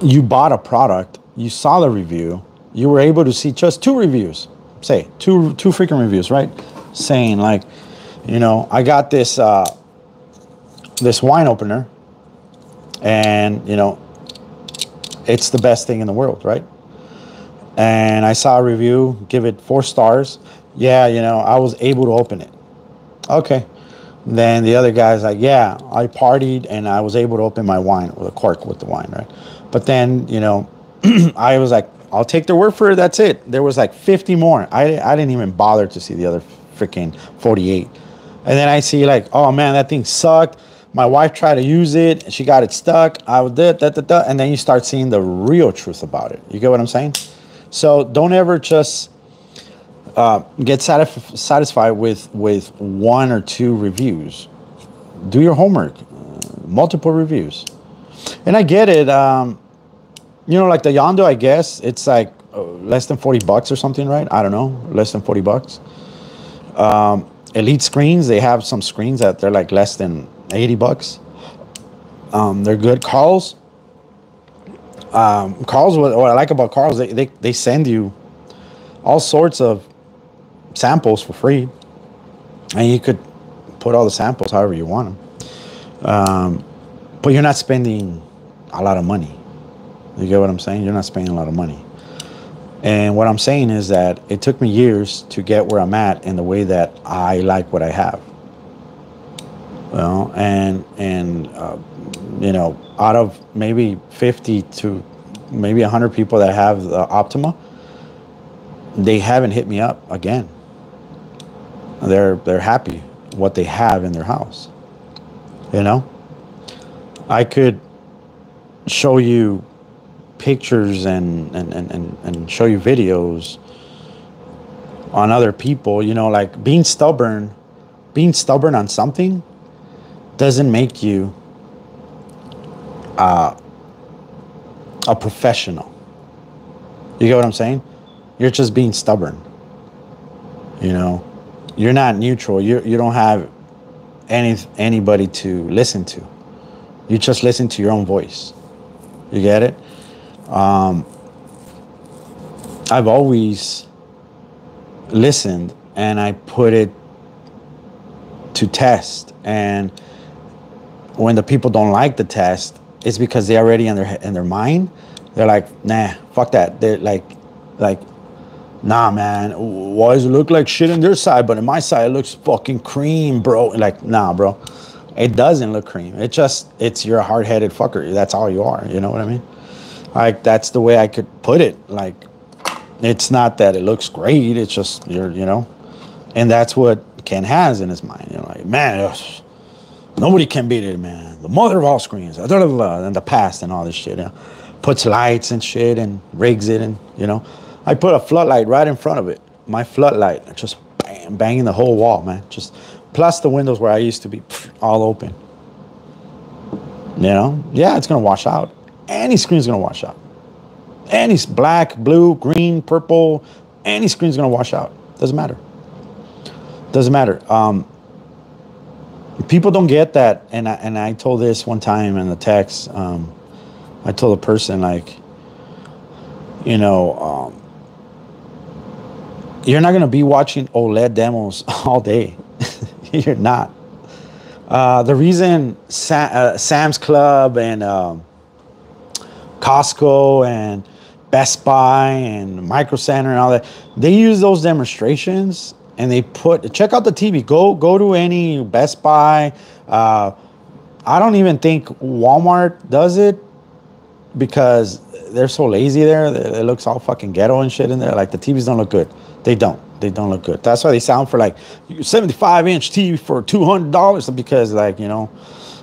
you bought a product, you saw the review, you were able to see just 2 reviews, say two freaking reviews, right? Saying like, you know, I got this this wine opener, and you know, it's the best thing in the world, right? And I saw a review, give it 4 stars. Yeah, you know, I was able to open it. Okay. Then the other guy's like, yeah, I partied and I was able to open my wine with a cork with the wine, right? But then, you know, I was like, I'll take their word for it. That's it. There was like 50 more. I didn't even bother to see the other freaking 48. And then I see like, oh man, that thing sucked. My wife tried to use it and she got it stuck. I was and then you start seeing the real truth about it. You get what I'm saying? So don't ever just get satisfied with 1 or 2 reviews. Do your homework. Multiple reviews. And I get it. You know, like the Yondo, I guess it's like less than $40 or something, right? I don't know, less than $40. Elite screens, they have some screens that they're like less than $80. They're good. Carl's, what I like about Carl's, they send you all sorts of samples for free, and you could put all the samples however you want them. But you're not spending a lot of money. You get what I'm saying? You're not spending a lot of money. And what I'm saying is that it took me years to get where I'm at in the way that I like what I have. Well, and you know, out of maybe 50 to maybe 100 people that have the Optima, they haven't hit me up again. They're happy what they have in their house. You know, I could show you pictures and show you videos on other people. You know, like being stubborn on something doesn't make you a professional. You get what I'm saying? You're just being stubborn. You know, you're not neutral. You don't have anybody to listen to. You just listen to your own voice. You get it? I've always listened, and I put it to test. And when the people don't like the test, it's because they already in their mind, they're like, nah, fuck that. They're like, nah, man, why does it look like shit on their side, but on my side it looks fucking cream, bro? Like, nah, bro, it doesn't look cream. It's you're a hard-headed fucker. That's all you are. You know what I mean? Like, that's the way I could put it. Like, it's not that it looks great. It's just you know, and that's what Ken has in his mind. You know, like, man, nobody can beat it, man. The mother of all screens, and the past and all this shit. You know? Puts lights and shit and rigs it, and you know, I put a floodlight right in front of it. My floodlight, just banging the whole wall, man. Just plus the windows where I used to be all open. You know, yeah, it's gonna wash out. Any screen's gonna wash out. Any black, blue, green, purple, any screen's gonna wash out. Doesn't matter. Doesn't matter. People don't get that, and I told this one time in the text. I told a person, like, you know, you're not gonna be watching OLED demos all day. You're not. The reason Sam's Club and Costco and Best Buy and Micro Center and all that, they use those demonstrations and they check out the TV. Go to any Best Buy. I don't even think Walmart does it because they're so lazy there. It looks all fucking ghetto and shit in there. Like, the TVs don't look good. They don't look good. That's why they sound for like 75-inch TV for $200, because, like, you know,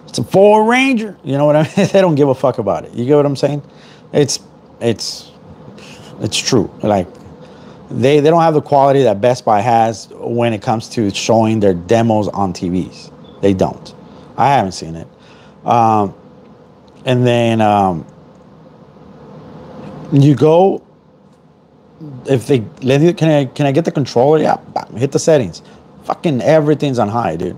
it's a Ford Ranger. You know what I mean? They don't give a fuck about it. You get what I'm saying? It's true. Like, they don't have the quality that Best Buy has when it comes to showing their demos on TVs. They don't. I haven't seen it. And then you go, if they let you, can I get the controller? Yeah, bam, hit the settings. Fucking everything's on high, dude.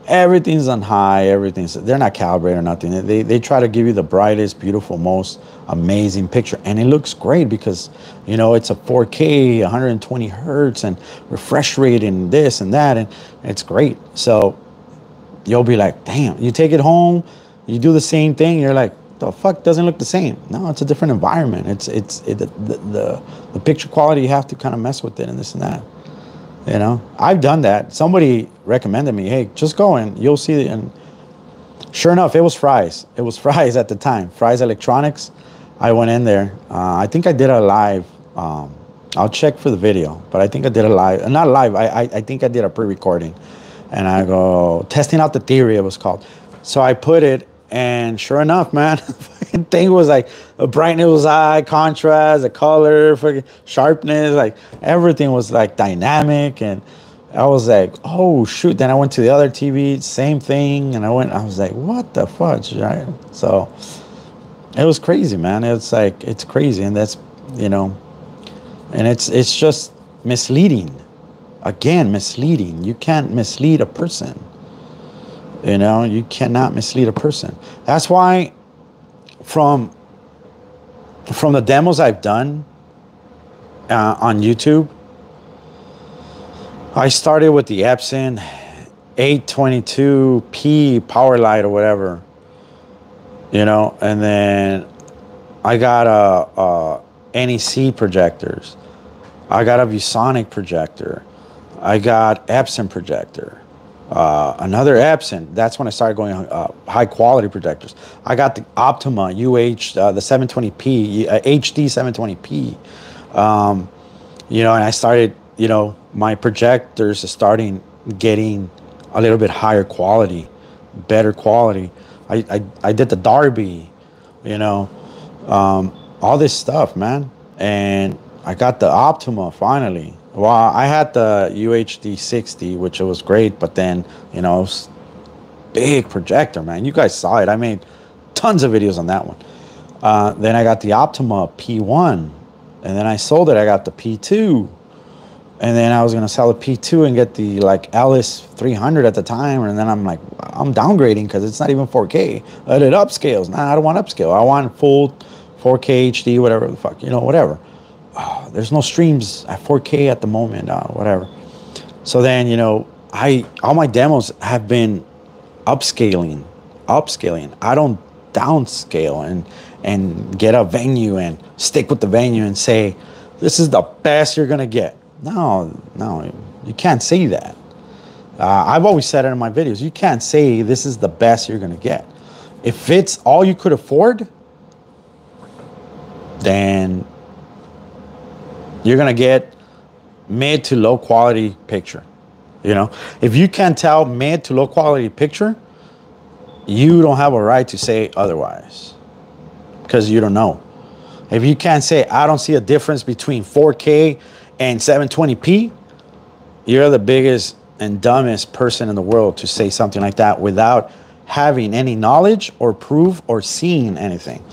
Everything's on high. They're not calibrated or nothing. They try to give you the brightest, beautiful, most amazing picture, and it looks great because, you know, it's a 4K, 120 hertz, and refresh rate, and this and that, and it's great. So you'll be like, damn. You take it home, you do the same thing, you're like, the fuck doesn't look the same. No, it's a different environment. The picture quality, you have to kind of mess with it and this and that. You know, I've done that. Somebody recommended me, hey, just go and you'll see it. And sure enough, it was Fry's. It was Fry's at the time. Fry's Electronics. I went in there. I think I did a live. I'll check for the video, but I think I did a live. Not live. I think I did a pre-recording. And I go, testing out the theory, it was called. So I put it, and sure enough, man, the thing was like, the brightness was high, contrast, the color, fucking sharpness, like everything was like dynamic. And I was like, oh shoot. Then I went to the other TV, same thing. And I was like, what the fudge, right? So it was crazy, man. It's like, it's crazy. And that's, you know, and it's just misleading. Again, misleading. You can't mislead a person. You know, you cannot mislead a person. That's why from the demos I've done on YouTube, I started with the Epson 822P power light or whatever, you know, and then I got a NEC projectors. I got a ViewSonic projector. I got Epson projector. Another Epson. That's when I started going high quality projectors. I got the Optima the 720p, HD 720p. You know, and I started, you know, my projectors starting getting a little bit higher quality, better quality. I did the Darby, you know, all this stuff, man. And I got the Optima finally. Well, I had the UHD 60, which was great, but then, you know, it was big projector, man. You guys saw it. I made tons of videos on that one. Then I got the Optima P1, and then I sold it. I got the P2, and then I was going to sell the P2 and get the, like, Alice 300 at the time, and then I'm like, I'm downgrading because it's not even 4K. I did upscales. Nah, I don't want upscale. I want full 4K HD, whatever the fuck, you know, whatever. Oh, there's no streams at 4K at the moment, whatever. So then, you know, all my demos have been upscaling. I don't downscale and get a venue and stick with the venue and say, this is the best you're gonna get. No, you can't say that. I've always said it in my videos. You can't say this is the best you're gonna get. If it's all you could afford, then you're going to get mid to low quality picture. You know, if you can't tell mid to low quality picture, you don't have a right to say otherwise, because you don't know. If you can't say, I don't see a difference between 4K and 720p, you're the biggest and dumbest person in the world to say something like that without having any knowledge or proof or seeing anything.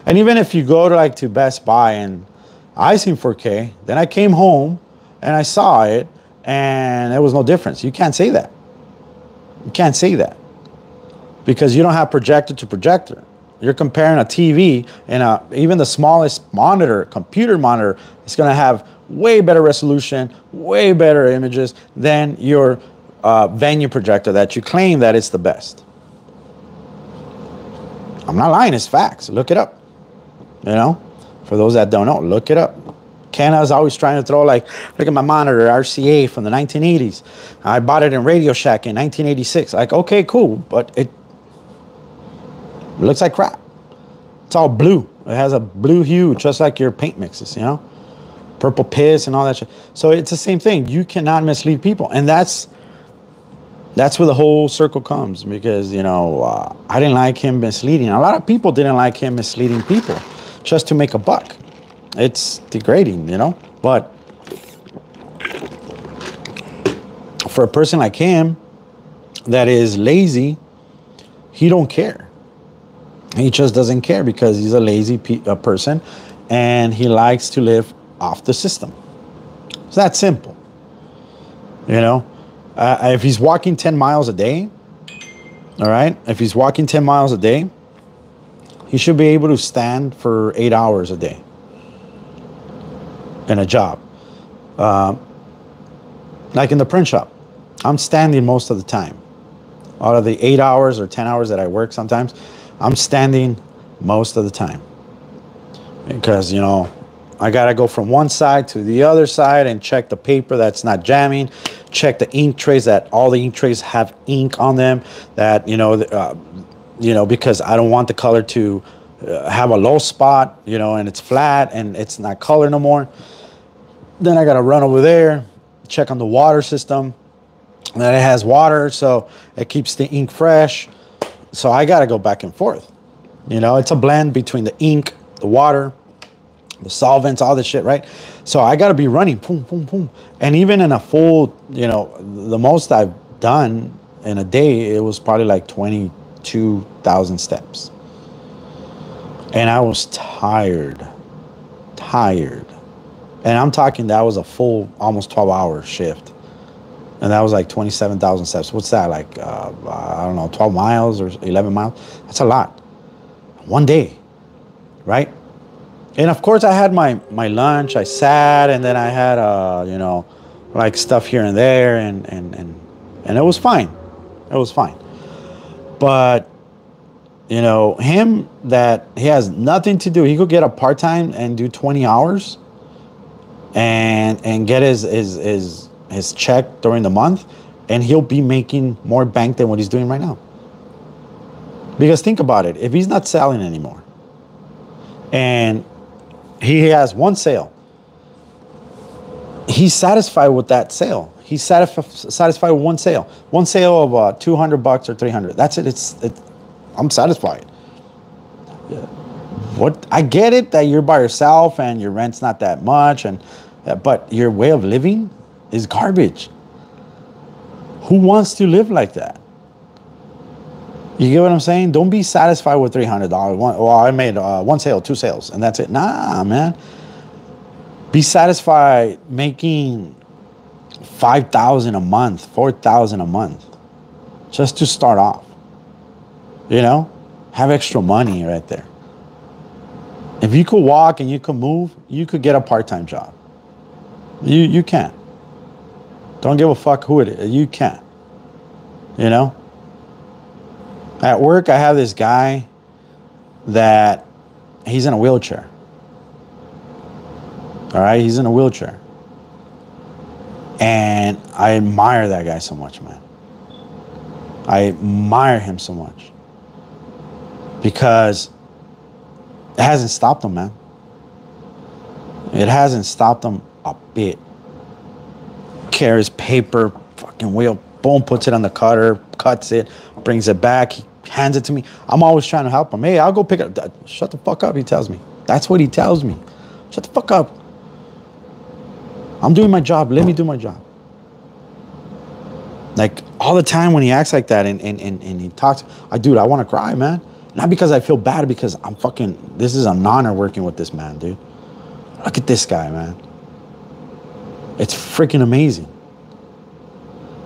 And even if you go to like to Best Buy and I seen 4K, then I came home and I saw it and there was no difference. You can't say that. You can't say that because you don't have projector to projector. You're comparing a TV and even the smallest monitor, computer monitor, is going to have way better resolution, way better images than your venue projector that you claim that it's the best. I'm not lying, it's facts. Look it up. You know, for those that don't know, look it up. KENNETH is always trying to throw like, look at my monitor, RCA from the 1980s. I bought it in Radio Shack in 1986. Like, okay, cool, but it looks like crap. It's all blue. It has a blue hue, just like your paint mixes, you know, purple piss and all that shit. So it's the same thing. You cannot mislead people, and that's where the whole circle comes. Because you know, I didn't like him misleading. A lot of people didn't like him misleading people just to make a buck. It's degrading, you know. But for a person like him that is lazy, he don't care. He just doesn't care because he's a lazy person and he likes to live off the system. It's that simple. You know, if he's walking 10 miles a day, all right, if he's walking 10 miles a day, he should be able to stand for 8 hours a day in a job. Like in the print shop, I'm standing most of the time. Out of the 8 hours or 10 hours that I work sometimes, I'm standing most of the time. Because, you know, I got to go from one side to the other side and check the paper that's not jamming, check the ink trays, that all the ink trays have ink on them, that, you know, because I don't want the color to have a low spot, you know, and it's flat and it's not color no more. Then I got to run over there, check on the water system, that it has water, so it keeps the ink fresh. So I got to go back and forth. You know, it's a blend between the ink, the water, the solvents, all this shit, right? So I got to be running, boom, boom, boom. And even in a full, you know, the most I've done in a day, it was probably like 22,000 steps. And I was tired. And I'm talking, that was a full, almost 12-hour shift. And that was like 27,000 steps. What's that, like, I don't know, 12 miles or 11 miles? That's a lot. One day, right? And of course, I had my lunch. I sat, and then I had, you know, like stuff here and there, and it was fine. It was fine. But, you know, him, that he has nothing to do. He could get a part-time and do 20 hours and get his check during the month, and he'll be making more bank than what he's doing right now. Because think about it, if he's not selling anymore and he has one sale, he's satisfied with that sale. He's satisfied with one sale of $200 or $300. That's it. I'm satisfied. Yeah. What, I get it that you're by yourself and your rent's not that much, but your way of living is garbage. Who wants to live like that? You get what I'm saying? Don't be satisfied with $300. Well, I made one sale, two sales, and that's it. Nah, man. Be satisfied making $5,000 a month, $4,000 a month, just to start off. You know, have extra money right there. If you could walk and you could move, you could get a part-time job. You can. Don't give a fuck who it is. You can. You know? At work, I have this guy that he's in a wheelchair. All right? He's in a wheelchair. And I admire that guy so much, man. I admire him so much. Because it hasn't stopped him, man. It hasn't stopped him a bit. Carries paper, fucking wheel, boom, puts it on the cutter, cuts it, brings it back, he hands it to me. I'm always trying to help him. Hey, I'll go pick it up. Shut the fuck up, he tells me. That's what he tells me. Shut the fuck up. I'm doing my job. Let me do my job. Like, all the time when he acts like that and he talks, I want to cry, man. Not because I feel bad, because this is an honor working with this man, dude. Look at this guy, man. It's freaking amazing.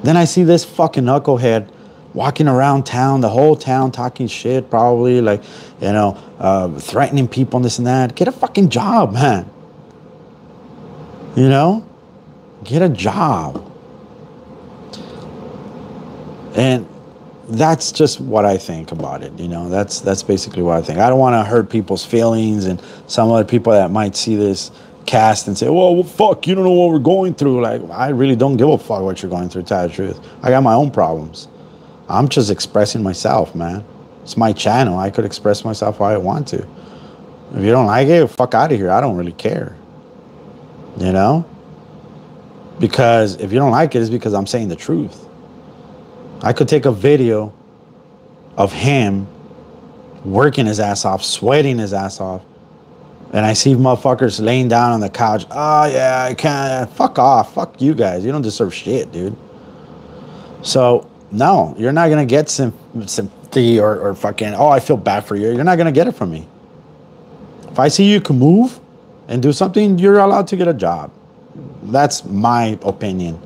Then I see this fucking knucklehead walking around town, the whole town, talking shit, probably, like, threatening people and this and that. Get a fucking job, man. Get a job. And that's just what I think about it. That's basically what I think. I don't want to hurt people's feelings, and some other people that might see this cast and say, well, fuck, you don't know what we're going through. Like, I really don't give a fuck what you're going through, to tell the truth. I got my own problems. I'm just expressing myself, man. It's my channel. I could express myself how I want to. If you don't like it, fuck out of here. I don't really care. Because if you don't like it, it's because I'm saying the truth. I could take a video of him working his ass off, sweating his ass off, and I see motherfuckers laying down on the couch. Oh, yeah, I can't. Fuck off. Fuck you guys. You don't deserve shit, dude. So, no, you're not going to get sympathy or fucking, oh, I feel bad for you. You're not going to get it from me. If I see you can move and do something, you're allowed to get a job. That's my opinion.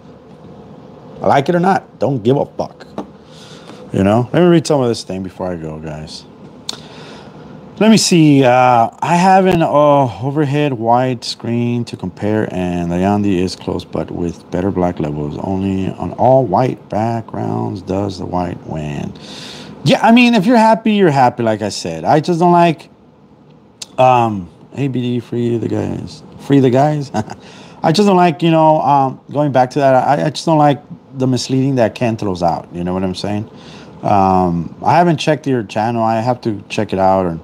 I like it or not. Don't give a fuck. Let me read some of this thing before I go, guys. Let me see. I have an overhead wide screen to compare, and the Yandi is close, but with better black levels. Only on all white backgrounds does the white win. Yeah, I mean, if you're happy, you're happy, like I said. I just don't like... ABD, free the guys. Free the guys? I just don't like, going back to that, I just don't like the misleading that Ken throws out. You know what I'm saying? I haven't checked your channel. I have to check it out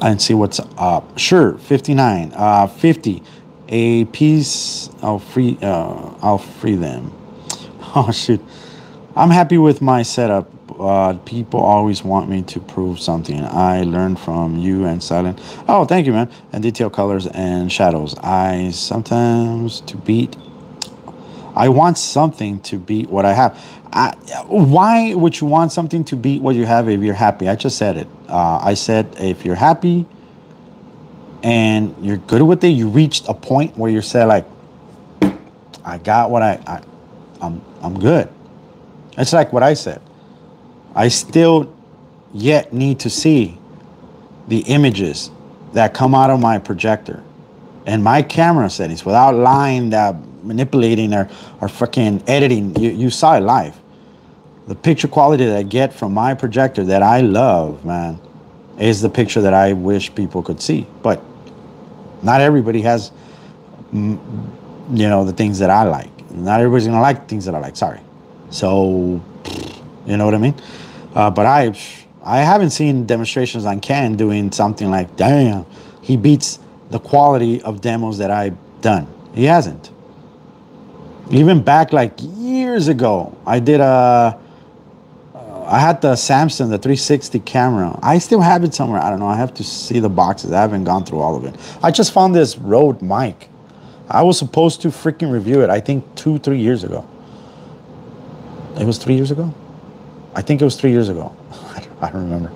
and see what's up. Sure, 59, 50. A piece, I'll free them. Oh, shoot. I'm happy with my setup. People always want me to prove something. I learned from you and Silent. Oh, thank you, man. And detail colors and shadows. I want something to beat what I have. Why would you want something to beat what you have if you're happy? I just said it. I said if you're happy and you're good with it, you reached a point where you said, like, I got what I'm good. It's like what I said. I still yet need to see the images that come out of my projector and my camera settings without lying, manipulating or fucking editing. You saw it live. The picture quality that I get from my projector that I love, man, is the picture that I wish people could see. But not everybody has, the things that I like. Not everybody's going to like things that I like. Sorry. So, you know what I mean? But I haven't seen demonstrations on Ken doing something like, damn, he beats the quality of demos that I've done. He hasn't. Even back like years ago, I had the Samsung, the 360 camera. I still have it somewhere. I don't know. I have to see the boxes. I haven't gone through all of it. I just found this Rode mic. I was supposed to freaking review it, I think 2-3 years ago. It was 3 years ago? I think it was 3 years ago. I don't remember.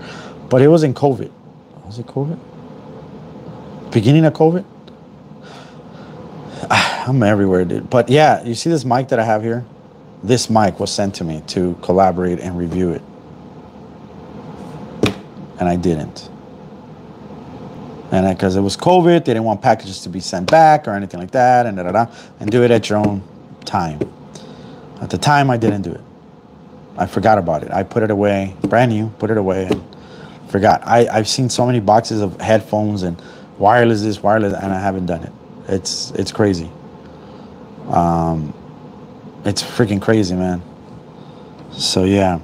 But it was in COVID. Was it COVID? Beginning of COVID? I'm everywhere, dude. But yeah, you see this mic that I have here? This mic was sent to me to collaborate and review it. And I didn't. And because it was COVID, they didn't want packages to be sent back or anything like that, and and do it at your own time. At the time, I didn't do it. I forgot about it. I put it away, brand new, put it away, and forgot. I've seen so many boxes of headphones and wireless this, wireless, and I haven't done it. It's crazy. It's freaking crazy, man. So yeah.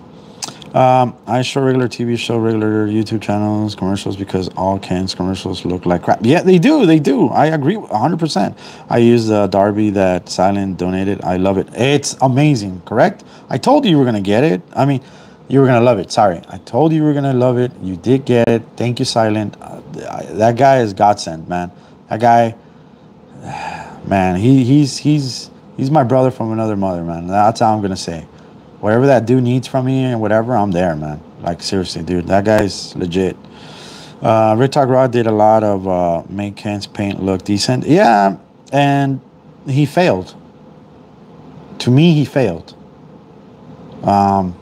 I show regular TV show, regular YouTube channels, commercials, because all Ken's commercials look like crap. Yeah, they do. They do. I agree 100%. I use the Darby that Silent donated. I love it. It's amazing, correct? I told you you were going to get it. I mean, you were going to love it. Sorry. I told you you were going to love it. You did get it. Thank you, Silent. That guy is godsend, man. That guy, man, he's my brother from another mother, man. That's how I'm going to say. Whatever that dude needs from me and whatever, I'm there, man. Like seriously, dude, that guy's legit. Red Talk Rod did a lot of make Ken's paint look decent. Yeah, and he failed. To me, he failed. I'll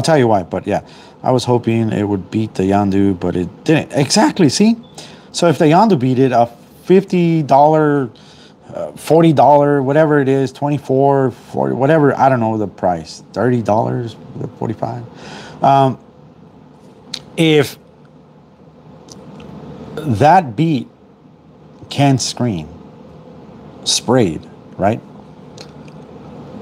tell you why, but yeah, I was hoping it would beat the Yandu, but it didn't. Exactly, see? So if the Yandu beat it, a $50, $40, whatever it is, 24, 40, whatever, I don't know the price, $30, 45. If that beat Ken's screen sprayed, right?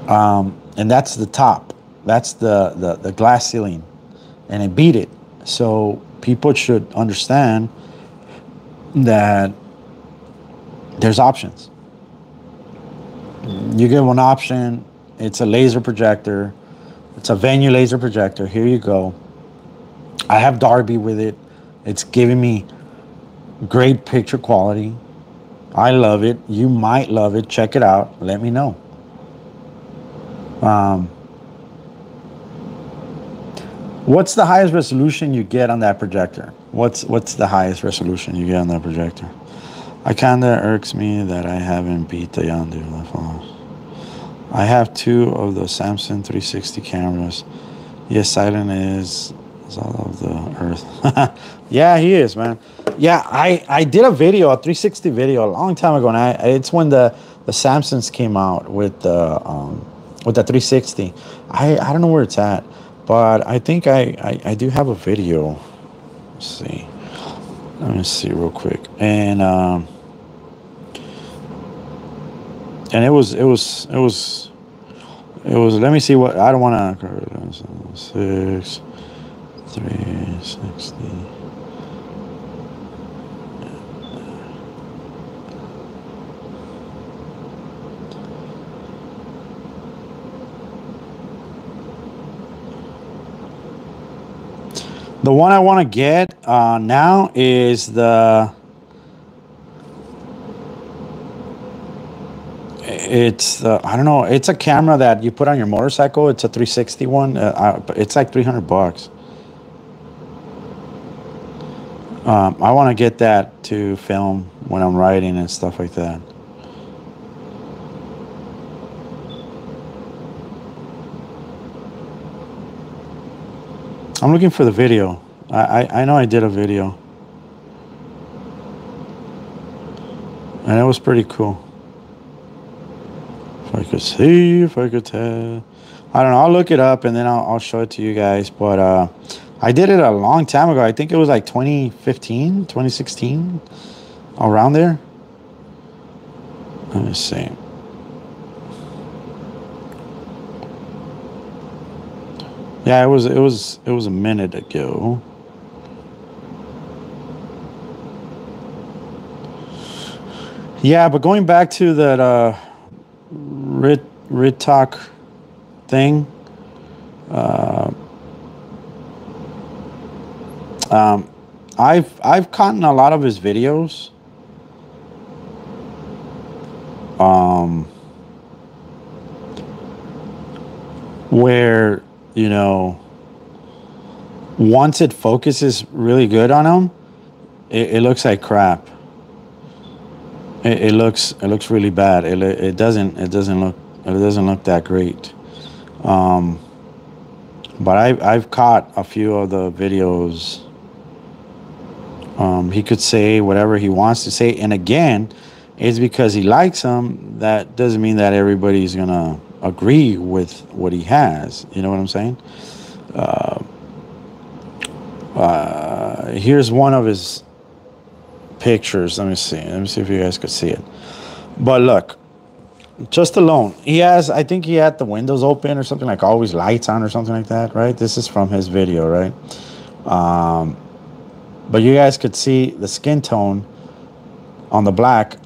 And that's the top. That's the glass ceiling. And it beat it. So people should understand that there's options. You get one option. It's a laser projector. It's a venue laser projector. Here you go. I have Darby with it. It's giving me great picture quality. I love it. You might love it. Check it out. Let me know. What's the highest resolution you get on that projector? What's the highest resolution you get on that projector? I kinda irks me that I haven't beat the Yandu. I have 2 of the Samsung 360 cameras. Yes, silent is all of the earth. Yeah, he is, man. Yeah, I did a video, a 360 video, a long time ago, and it's when the Samsungs came out with the 360. I don't know where it's at, but I think I do have a video. Let's see. Let me see real quick. And it was. Let me see what I don't want to. 6, 360. The one I want to get now is I don't know, it's a camera that you put on your motorcycle. It's a 360 one. It's like $300. I want to get that to film when I'm riding and stuff like that. I'm looking for the video. I know I did a video. And it was pretty cool. If I could see, if I could tell. I don't know. I'll look it up and then I'll show it to you guys. But I did it a long time ago. I think it was like 2015, 2016. Around there. Let me see. Yeah, it was a minute ago. Yeah, but going back to that Rit Talk thing, I've caught in a lot of his videos. Where, you know, once it focuses really good on him, it looks like crap. It looks really bad. It doesn't look that great. But I've caught a few of the videos. He could say whatever he wants to say, and again, it's because he likes them. That doesn't mean that everybody's gonna agree with what he has. You know what I'm saying? Here's one of his pictures. Let me see if you guys could see it. But look, just alone, he has, I think he had the windows open or something, like always lights on or something like that, right? This is from his video, right? But you guys could see the skin tone on the black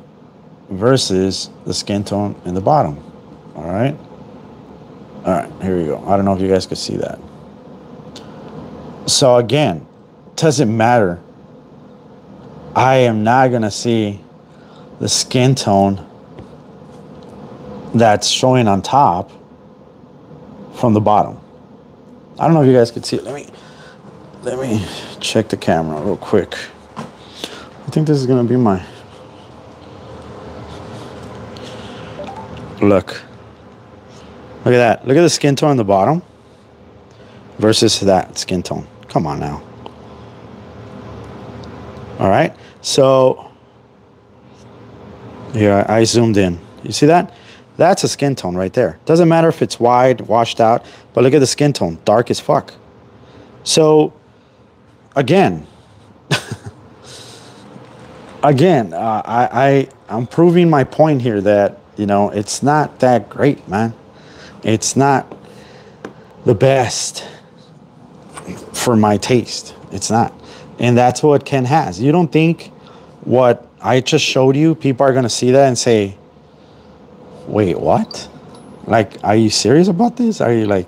versus the skin tone in the bottom. All right, here we go. I don't know if you guys could see that. So again, doesn't matter. I am not gonna see the skin tone that's showing on top from the bottom. I don't know if you guys could see it. Let me check the camera real quick. I think this is gonna be my look. Look at that. Look at the skin tone on the bottom versus that skin tone. Come on now. All right. So here I zoomed in. You see that? That's a skin tone right there. Doesn't matter if it's wide, washed out, but look at the skin tone, dark as fuck. So again, I'm proving my point here that, you know, it's not that great, man. It's not the best for my taste. It's not. And that's what Ken has. You don't think what I just showed you, people are going to see that and say, wait, what? Like, are you serious about this? Are you like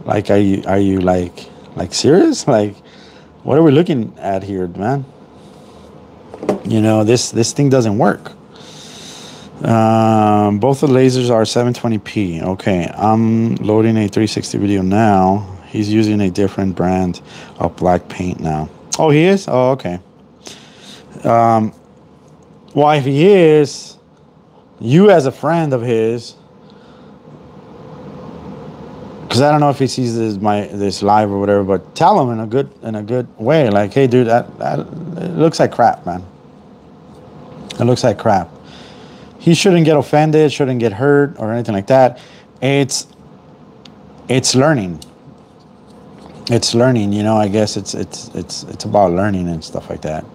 are you like serious? Like, what are we looking at here, man? You know, this thing doesn't work. Both the lasers are 720p. Okay, I'm loading a 360 video now. He's using a different brand of black paint now. Oh, he is? Oh, okay. Well, if he is, you as a friend of his, because I don't know if he sees this live or whatever, but tell him in a good way, like, hey, dude, that it looks like crap, man. It looks like crap. He shouldn't get offended, shouldn't get hurt or anything like that. It's learning. It's learning, you know. I guess it's about learning and stuff like that.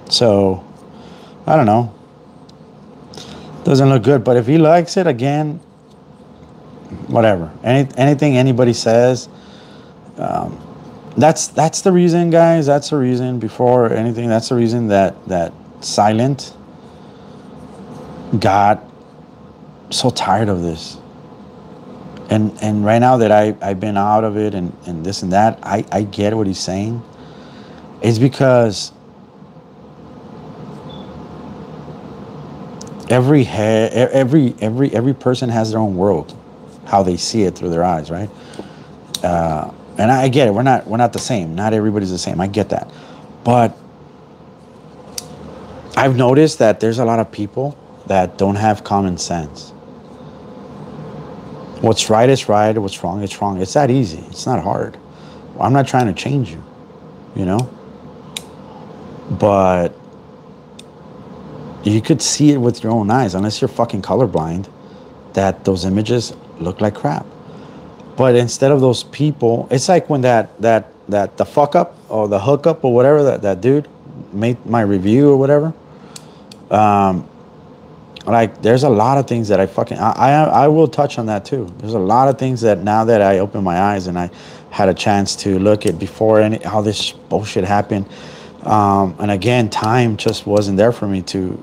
So I don't know. Doesn't look good, but if he likes it, again, whatever. Anything anybody says, that's the reason, guys. That's the reason. Before anything, that's the reason that Silent got so tired of this. And right now that I've been out of it and this and that, I get what he's saying. It's because every person has their own world, how they see it through their eyes, right? And I get it. We're not the same. Not everybody's the same. I get that. But I've noticed that there's a lot of people that don't have common sense. What's right is right. What's wrong is wrong. It's that easy. It's not hard. I'm not trying to change you, you know? But you could see it with your own eyes, unless you're fucking colorblind, that those images look like crap. But instead of those people, it's like when the fuck up or the hookup or whatever, that dude made my review or whatever. Like, there's a lot of things that I will touch on that too. There's a lot of things that now that I open my eyes and I had a chance to look at before how this bullshit happened. And again, time just wasn't there for me to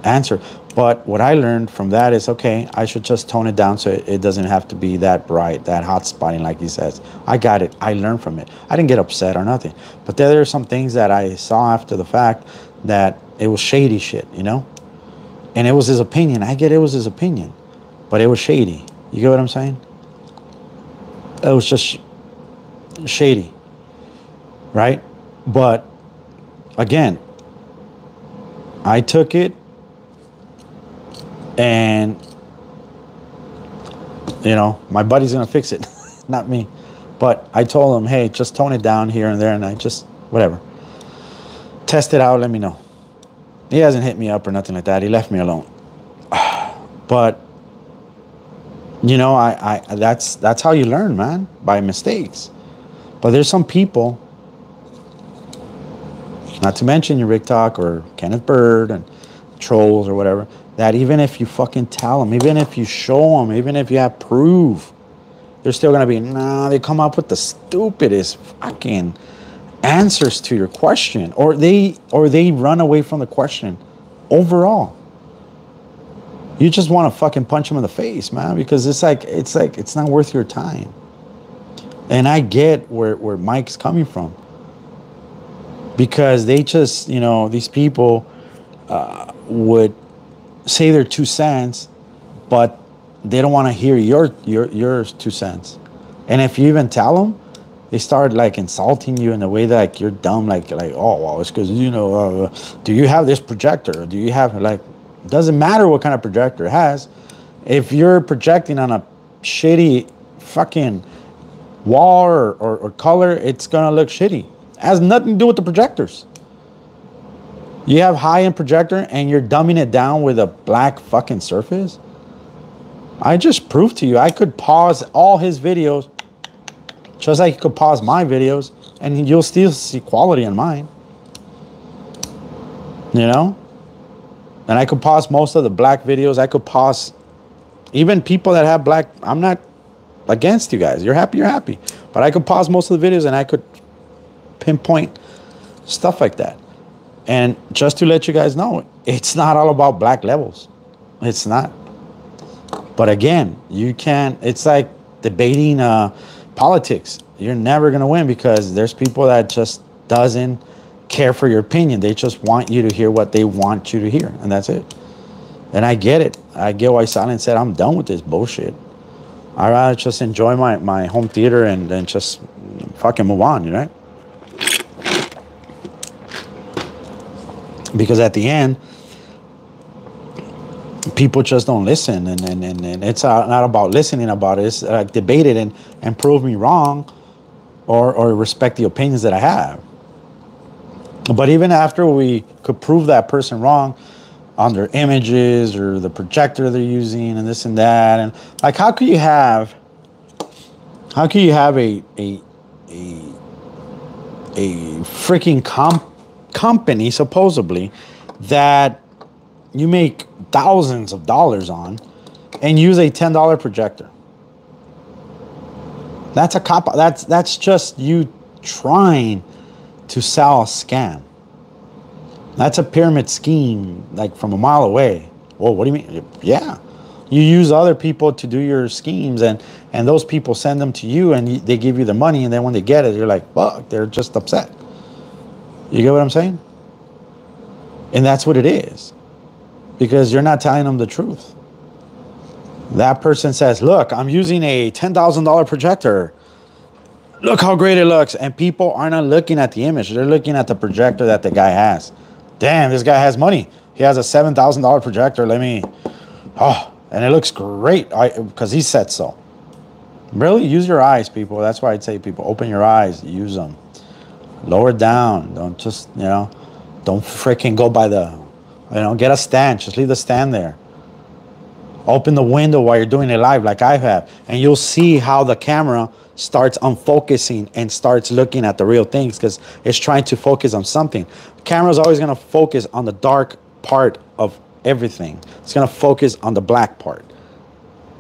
answer. But what I learned from that is, okay, I should just tone it down so it doesn't have to be that bright, that hot spotting like he says. I got it. I learned from it. I didn't get upset or nothing. But there are some things that I saw after the fact that it was shady shit, you know? And it was his opinion. I get it was his opinion. But it was shady. You get what I'm saying? It was just shady. Right? But, again, I took it and, you know, my buddy's going to fix it. Not me. But I told him, hey, just tone it down here and there, and I just, whatever. Test it out, let me know. He hasn't hit me up or nothing like that. He left me alone. But, you know, that's how you learn, man, by mistakes. But there's some people, not to mention your Rick Talk or Kenneth Bird and trolls or whatever, that even if you fucking tell them, even if you show them, even if you have proof, they're still going to be, nah, they come up with the stupidest fucking answers to your question, or they run away from the question overall. You just want to fucking punch them in the face, man, because it's not worth your time. And I get where Mike's coming from, because they just, you know, these people would say their 2 cents, but they don't want to hear your 2 cents. And if you even tell them, they start like insulting you in a way that like you're dumb, like oh well, it's because do you have this projector? Do you have like, doesn't matter what kind of projector it has. If you're projecting on a shitty fucking wall or color, it's gonna look shitty. It has nothing to do with the projectors. You have high-end projector and you're dumbing it down with a black fucking surface. I just proved to you I could pause all his videos just like you could pause my videos and you'll still see quality in mine. You know? And I could pause most of the black videos. I could pause even people that have black. I'm not against you guys. You're happy, you're happy. But I could pause most of the videos and I could pinpoint stuff like that. And just to let you guys know, it's not all about black levels. It's not. But again, you can't, it's like debating politics. You're never going to win because there's people that just doesn't care for your opinion. They just want you to hear what they want you to hear. And that's it. And I get it. I get why Silent said, I'm done with this bullshit. I'd rather just enjoy my home theater and just fucking move on, you know? Because at the end, people just don't listen, and it's not about listening about it. It's like debate it and prove me wrong, or respect the opinions that I have. But even after we could prove that person wrong on their images or the projector they're using and this and that, and like how could you have a freaking company supposedly that you make thousands of dollars on and use a $10 projector? That's a cop. That's just you trying to sell a scam. That's a pyramid scheme, like from a mile away. Well, what do you mean? Yeah, you use other people to do your schemes, and those people send them to you, and they give you the money, and then when they get it, you're like, fuck, they're just upset. You get what I'm saying? And that's what it is. Because you're not telling them the truth. That person says, look, I'm using a $10,000 projector. Look how great it looks. And people are not looking at the image. They're looking at the projector that the guy has. Damn, this guy has money. He has a $7,000 projector. And it looks great because he said so. Really, use your eyes, people. That's why I'd say, people, open your eyes. Use them. Lower down. Don't just, don't freaking go by the, get a stand. Just leave the stand there. Open the window while you're doing it live like I have. And you'll see how the camera starts unfocusing and starts looking at the real things because it's trying to focus on something. The camera is always going to focus on the dark part of everything. It's going to focus on the black part.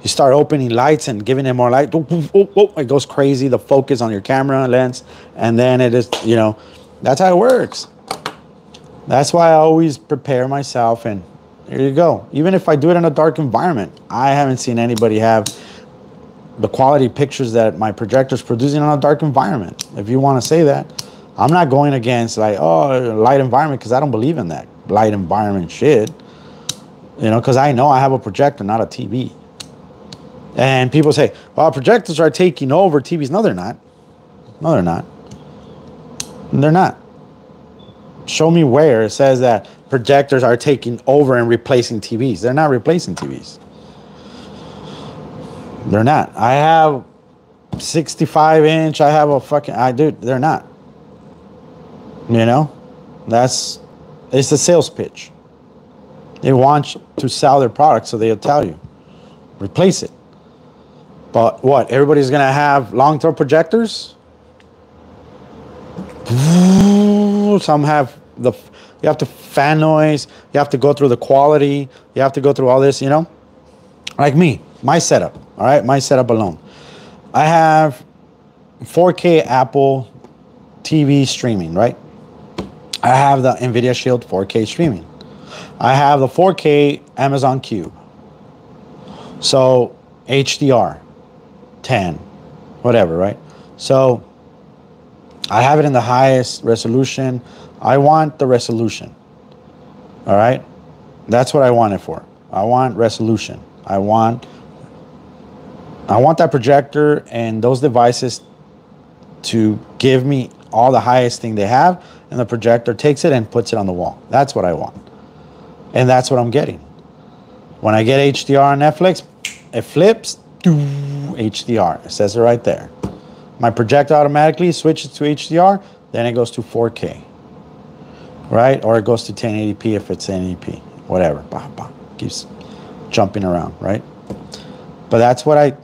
You start opening lights and giving it more light. It goes crazy. The focus on your camera lens. And then it is, that's how it works. That's why I always prepare myself, and here you go. Even if I do it in a dark environment, I haven't seen anybody have the quality pictures that my projector's producing in a dark environment. If you want to say that, I'm not going against like, oh, light environment, because I don't believe in that light environment shit. Because I know I have a projector, not a TV. And people say, well, projectors are taking over TVs. No, they're not. No, they're not. They're not. Show me where it says that projectors are taking over and replacing TVs. They're not replacing TVs. They're not. I have 65-inch. I have a fucking... they're not. It's a sales pitch. They want to sell their product, so they'll tell you. Replace it. But what? Everybody's going to have long-term projectors? Some have you have to fan noise, you have to go through the quality, you have to go through all this, like me, my setup, all right, my setup alone. I have 4K Apple TV streaming, right? I have the NVIDIA Shield 4K streaming. I have the 4K Amazon Cube. So HDR 10, whatever, right? So I have it in the highest resolution. I want the resolution. All right? That's what I want it for. I want resolution. I want I want that projector and those devices to give me all the highest thing they have, and the projector takes it and puts it on the wall. That's what I want. And that's what I'm getting. When I get HDR on Netflix, it flips, HDR. It says it right there. My projector automatically switches to HDR, then it goes to 4K. Right? Or it goes to 1080p if it's 1080p. Whatever. Bah, bah. Keeps jumping around, right? But that's what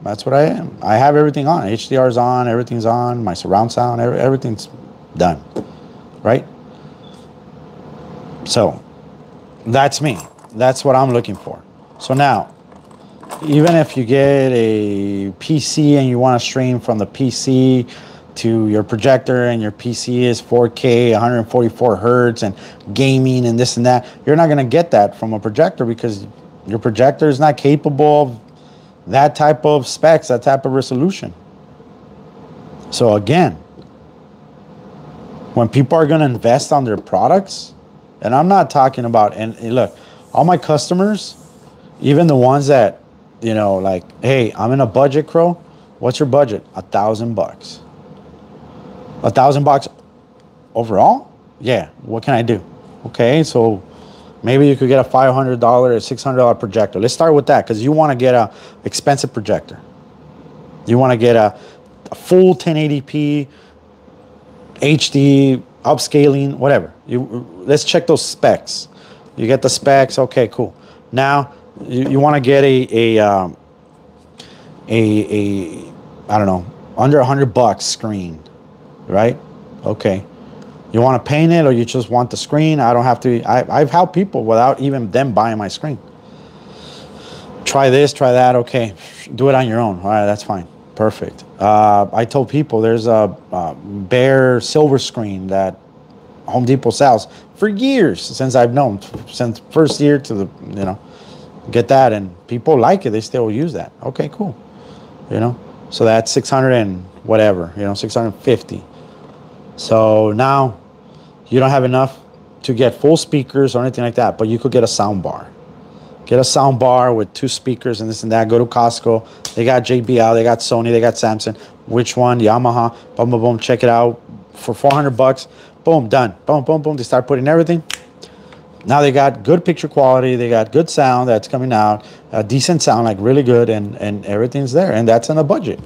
that's what I am. I have everything on. HDR's on, everything's on, my surround sound, everything's done, right? So that's me. That's what I'm looking for. So now, even if you get a PC and you want to stream from the PC to your projector and your PC is 4K, 144 hertz and gaming and this and that, you're not going to get that from a projector because your projector is not capable of that type of specs, that type of resolution. So again, when people are going to invest on their products, and I'm not talking about, and look, all my customers, even the ones that, you know, like, hey, I'm in a budget, Crow. What's your budget? $1,000. $1,000 overall? Yeah. What can I do? Okay, so maybe you could get a $500 or $600 projector. Let's start with that because you want to get a expensive projector. You want to get a full 1080p, HD, upscaling, whatever. Let's check those specs. You get the specs. Okay, cool. Now you want to get a I don't know, under $100 screen, right? Okay. You want to paint it or you just want the screen? I don't have to. I've helped people without even them buying my screen. Try this, try that. Okay, do it on your own. All right, that's fine. Perfect. I told people there's a bare silver screen that Home Depot sells for years since I've known, since first year to the, you know, get that, and people like it. They still use that. Okay, cool. You know, so that's 600 and whatever, you know, 650. So now you don't have enough to get full speakers or anything like that, but you could get a sound bar. Get a sound bar with 2 speakers and this and that. Go to Costco. They got JBL, they got Sony, they got Samsung. Which one? Yamaha. Boom, boom, boom. Check it out for $400. Boom, done. Boom, boom, boom. They start putting everything. Now they got good picture quality. They got good sound that's coming out. Decent sound, like really good, and everything's there. And that's on a budget.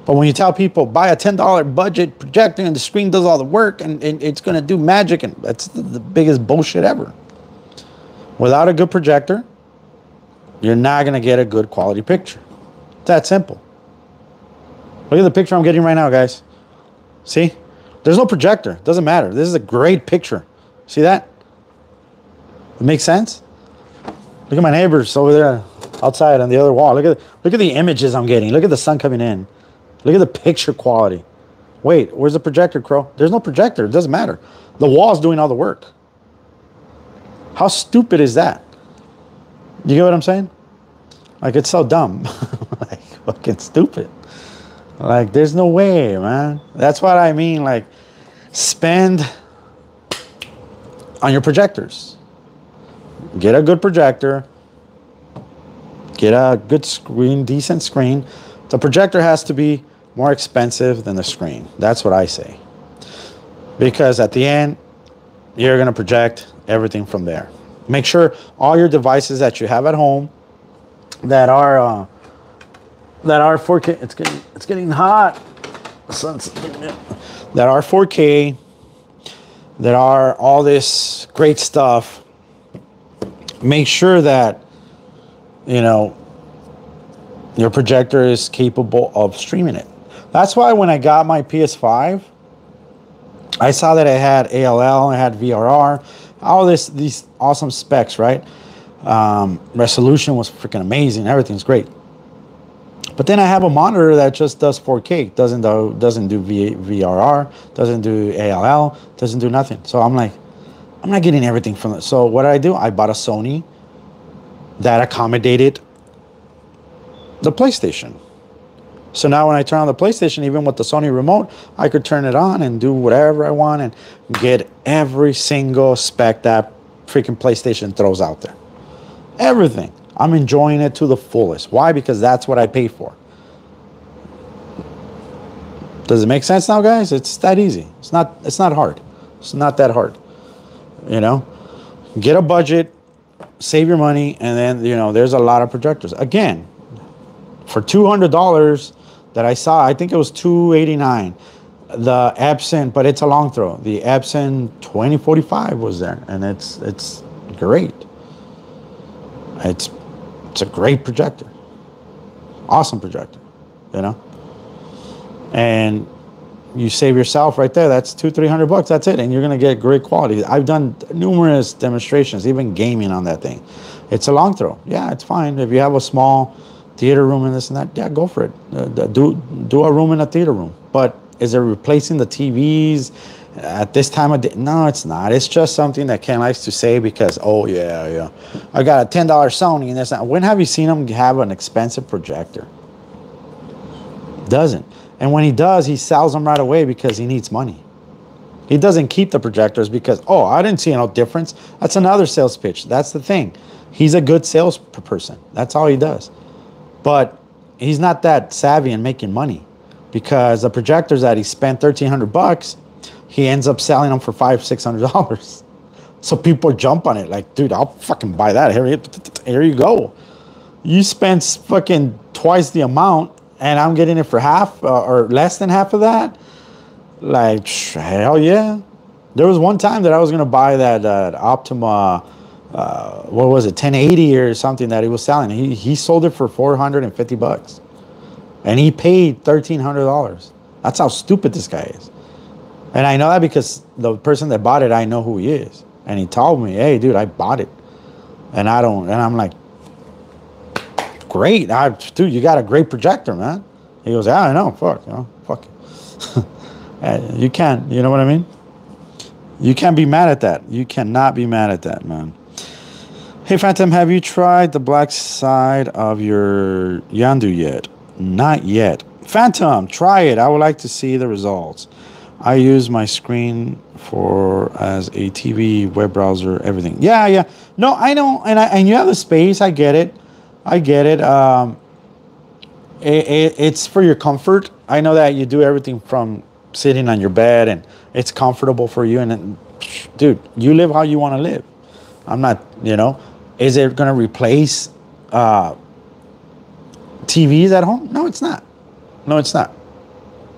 But when you tell people, buy a $10 budget projector and the screen does all the work and it's going to do magic, and that's the biggest bullshit ever. Without a good projector, you're not going to get a good quality picture. It's that simple. Look at the picture I'm getting right now, guys. See? There's no projector. It doesn't matter. This is a great picture. See that? It makes sense? Look at my neighbors over there outside on the other wall. Look at the images I'm getting. Look at the sun coming in. Look at the picture quality. Wait, where's the projector, Crow? There's no projector. It doesn't matter. The wall's doing all the work. How stupid is that? You get what I'm saying? Like, it's so dumb. Like, fucking stupid. Like, there's no way, man. That's what I mean. Like, spend on your projectors. Get a good projector. Get a good screen, decent screen. The projector has to be more expensive than the screen. That's what I say. Because at the end, you're going to project everything from there. Make sure all your devices that you have at home that are 4K, it's getting hot. The sun's, that are 4K, that are all this great stuff. Make sure that, you know, your projector is capable of streaming it. That's why when I got my PS5, I saw that it had ALL, it had VRR, all these awesome specs, right? Resolution was freaking amazing. Everything's great. But then I have a monitor that just does 4K. Doesn't do VRR, doesn't do ALL, doesn't do nothing. So I'm like, I'm not getting everything from it. So what did I do? I bought a Sony that accommodated the PlayStation. So now when I turn on the PlayStation, even with the Sony remote, I could turn it on and do whatever I want and get every single spec that freaking PlayStation throws out there. Everything. I'm enjoying it to the fullest. Why? Because that's what I paid for. Does it make sense now, guys? It's that easy. It's not hard. It's not that hard. You know, get a budget, save your money, and then, you know, there's a lot of projectors. Again, for $200 that I saw, I think it was $289. The Epson, but it's a long throw. The Epson 2045 was there, and it's great. It's a great projector. Awesome projector, you know. And you save yourself right there. That's $200-300. That's it, and you're gonna get great quality. I've done numerous demonstrations, even gaming on that thing. It's a long throw. Yeah, it's fine. If you have a small theater room and this and that, yeah, go for it. Do a room in a theater room. But is it replacing the TVs at this time of day? No, it's not. It's just something that Ken likes to say because, oh yeah, I got a $10 Sony and this. When have you seen him have an expensive projector? Doesn't. And when he does, he sells them right away because he needs money. He doesn't keep the projectors because, oh, I didn't see no difference. That's another sales pitch. That's the thing. He's a good sales person. That's all he does. But he's not that savvy in making money because the projectors that he spent $1,300, he ends up selling them for $500-600. So people jump on it like, dude, I'll fucking buy that. Here you go. You spent fucking twice the amount, and I'm getting it for half or less than half of that. Like, hell yeah. There was one time that I was going to buy that Optima, what was it, 1080 or something that he was selling. He sold it for $450. And he paid $1,300. That's how stupid this guy is. And I know that because the person that bought it, I know who he is. And he told me, hey, dude, I bought it. And I'm like, great. Dude, you got a great projector, man. He goes, yeah, I know. Fuck, you know, fuck it. You can't, you know what I mean? You can't be mad at that. You cannot be mad at that, man. Hey, Phantom, have you tried the black side of your Yandu yet? Not yet. Phantom, try it. I would like to see the results. I use my screen as a TV, web browser, everything. Yeah. No, I know. And you have the space. I get it. It's for your comfort. I know that you do everything from sitting on your bed and it's comfortable for you. And dude, you live how you want to live. I'm not, you know, is it going to replace TVs at home? No, it's not. No, it's not.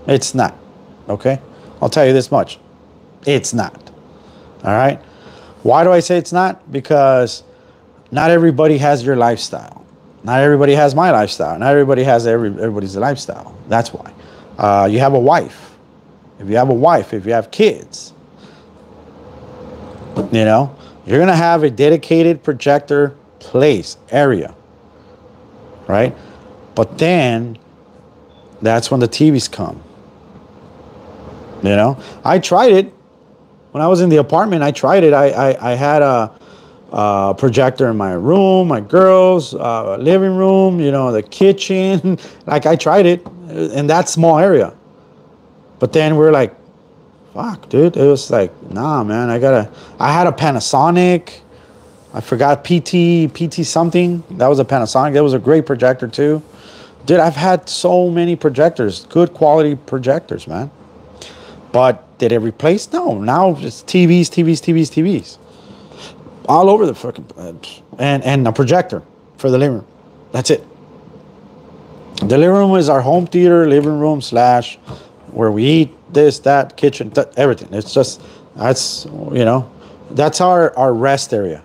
It's not. Okay? I'll tell you this much. It's not. All right? Why do I say it's not? Because not everybody has your lifestyle. Not everybody has my lifestyle. Not everybody has everybody's lifestyle. That's why. You have a wife. If you have a wife, if you have kids, you know, you're going to have a dedicated projector area, right? But then that's when the TVs come. You know, I tried it when I was in the apartment. I tried it. I had a projector in my room, my girls' living room, you know, the kitchen. Like, I tried it in that small area. But then we're like, fuck, dude. It was like, nah, man, I had a Panasonic. I forgot PT something. That was a Panasonic. That was a great projector too. Dude, I've had so many projectors, good quality projectors, man. But did it replace? No. Now it's TVs. All over the fucking, and a projector for the living room. That's it. The living room is our home theater, living room / where we eat, this, that, kitchen, everything. It's just, that's, you know, that's our rest area.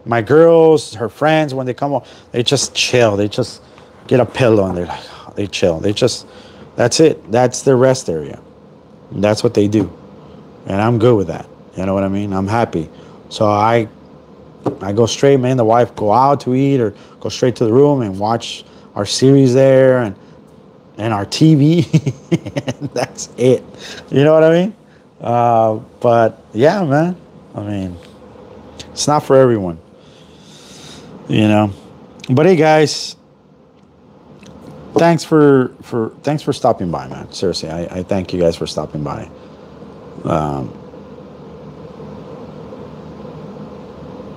My girls, her friends, when they come home, they just chill. They just get a pillow and they're like, oh, they chill. That's it. That's their rest area. And that's what they do. And I'm good with that. You know what I mean? I'm happy. So I go straight, me and the wife go out to eat or go straight to the room and watch our series there and our TV. That's it. You know what I mean? But yeah, man. I mean, it's not for everyone. You know. But hey, guys, thanks for stopping by, man. Seriously, I thank you guys for stopping by.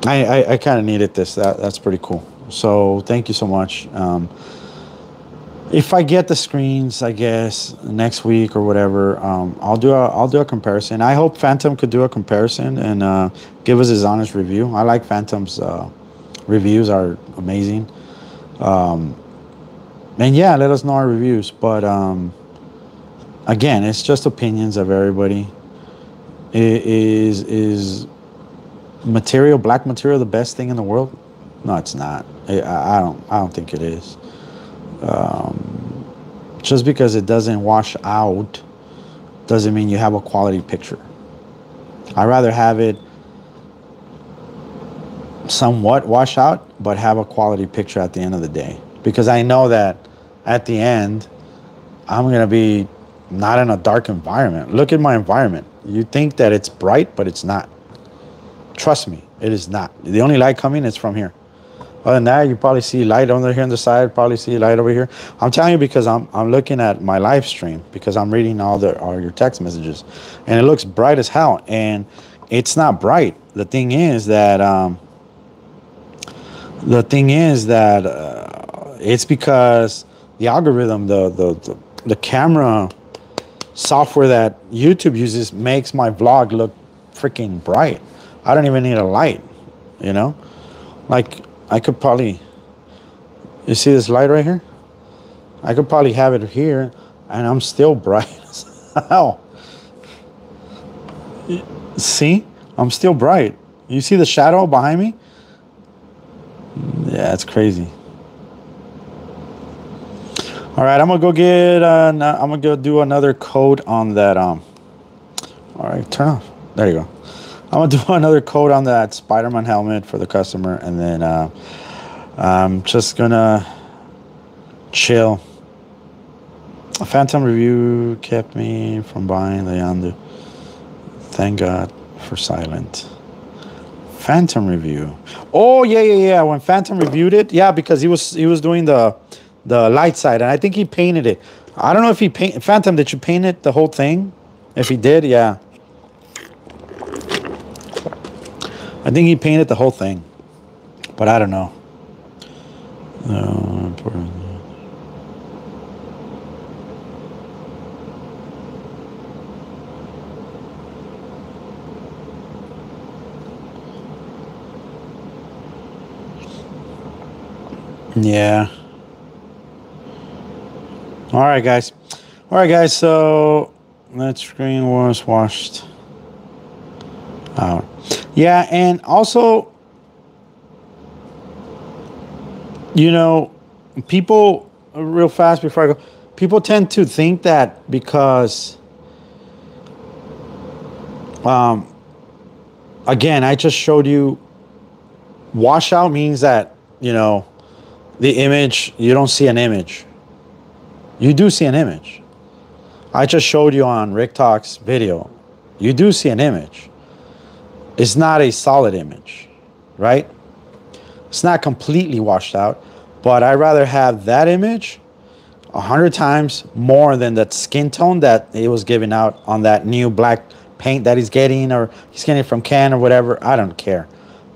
I kind of needed this. That's pretty cool. So thank you so much. If I get the screens, I guess next week or whatever, I'll do a comparison. I hope Phantom could do a comparison and give us his honest review. I like Phantom's reviews are amazing. And yeah, let us know our reviews. But again, it's just opinions of everybody. Is material, black material, the best thing in the world? No, it's not. I don't think it is. Just because it doesn't wash out doesn't mean you have a quality picture. I'd rather have it somewhat wash out, but have a quality picture at the end of the day. Because I know that at the end, I'm going to be not in a dark environment. Look at my environment. You think that it's bright, but it's not. Trust me, it is not. The only light coming is from here. Other than that, you probably see light over here on the side, probably see light over here. I'm telling you because I'm looking at my live stream, because I'm reading all your text messages, and it looks bright as hell. And it's not bright. The thing is that it's because the algorithm, the camera software that YouTube uses makes my vlog look freaking bright. I don't even need a light, you know? Like, I could probably, you see this light right here? I could probably have it here, and I'm still bright as hell. See? I'm still bright. You see the shadow behind me? Yeah, it's crazy. All right, I'm gonna go get. I'm gonna go do another code on that. All right, turn off. There you go. I'm gonna do another code on that Spider-Man helmet for the customer, and then I'm just gonna chill. A Phantom review kept me from buying the Yandu. Thank God for silent. Phantom review. Oh yeah. When Phantom reviewed it, yeah, because he was doing the light side, and I think he painted it. I don't know if he paint. Phantom, did you paint it the whole thing? If he did, yeah. I think he painted the whole thing, but I don't know. Yeah. All right, guys. So that screen was washed out. Yeah, and also, you know, people, real fast before I go, people tend to think that because, again, I just showed you, washout means that, you know, the image, you don't see an image. You do see an image. I just showed you on Rick Talk's video. You do see an image. It's not a solid image, right? It's not completely washed out, but I'd rather have that image 100 times more than that skin tone that he was giving out on that new black paint that he's getting, or he's getting it from Ken or whatever. I don't care.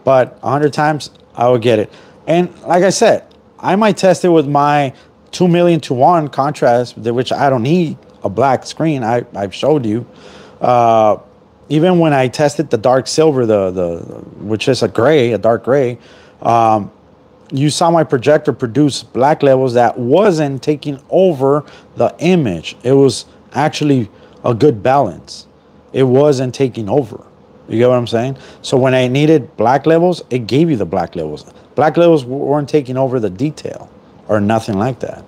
But 100 times, I would get it. And like I said, I might test it with my 2,000,000:1 contrast, which I don't need a black screen. I've showed you. Even when I tested the dark silver, which is a dark gray, you saw my projector produce black levels that wasn't taking over the image. It was actually a good balance. It wasn't taking over. You get what I'm saying? So when I needed black levels, it gave you the black levels. Black levels weren't taking over the detail or nothing like that.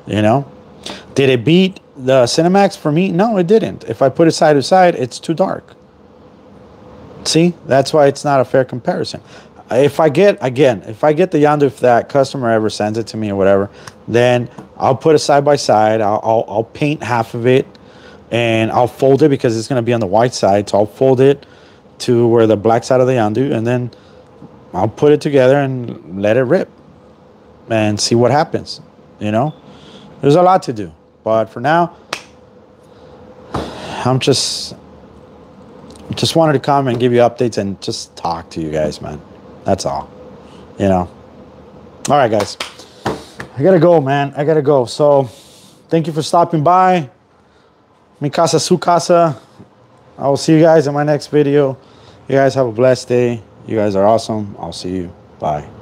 You know? Did it beat the Cinemax for me? No, it didn't. If I put it side to side, it's too dark. See? That's why it's not a fair comparison. If I get the Yandu, if that customer ever sends it to me or whatever, then I'll put it side by side. I'll paint half of it, and I'll fold it because it's going to be on the white side. So I'll fold it to where the black side of the Yandu, and then I'll put it together and let it rip and see what happens. You know, there's a lot to do, but for now, I'm just wanted to come and give you updates and just talk to you guys, man. That's all. You know, All right, guys. I gotta go, man. I gotta go. So, thank you for stopping by. Mi casa, su casa. I will see you guys in my next video. You guys have a blessed day. You guys are awesome. I'll see you. Bye.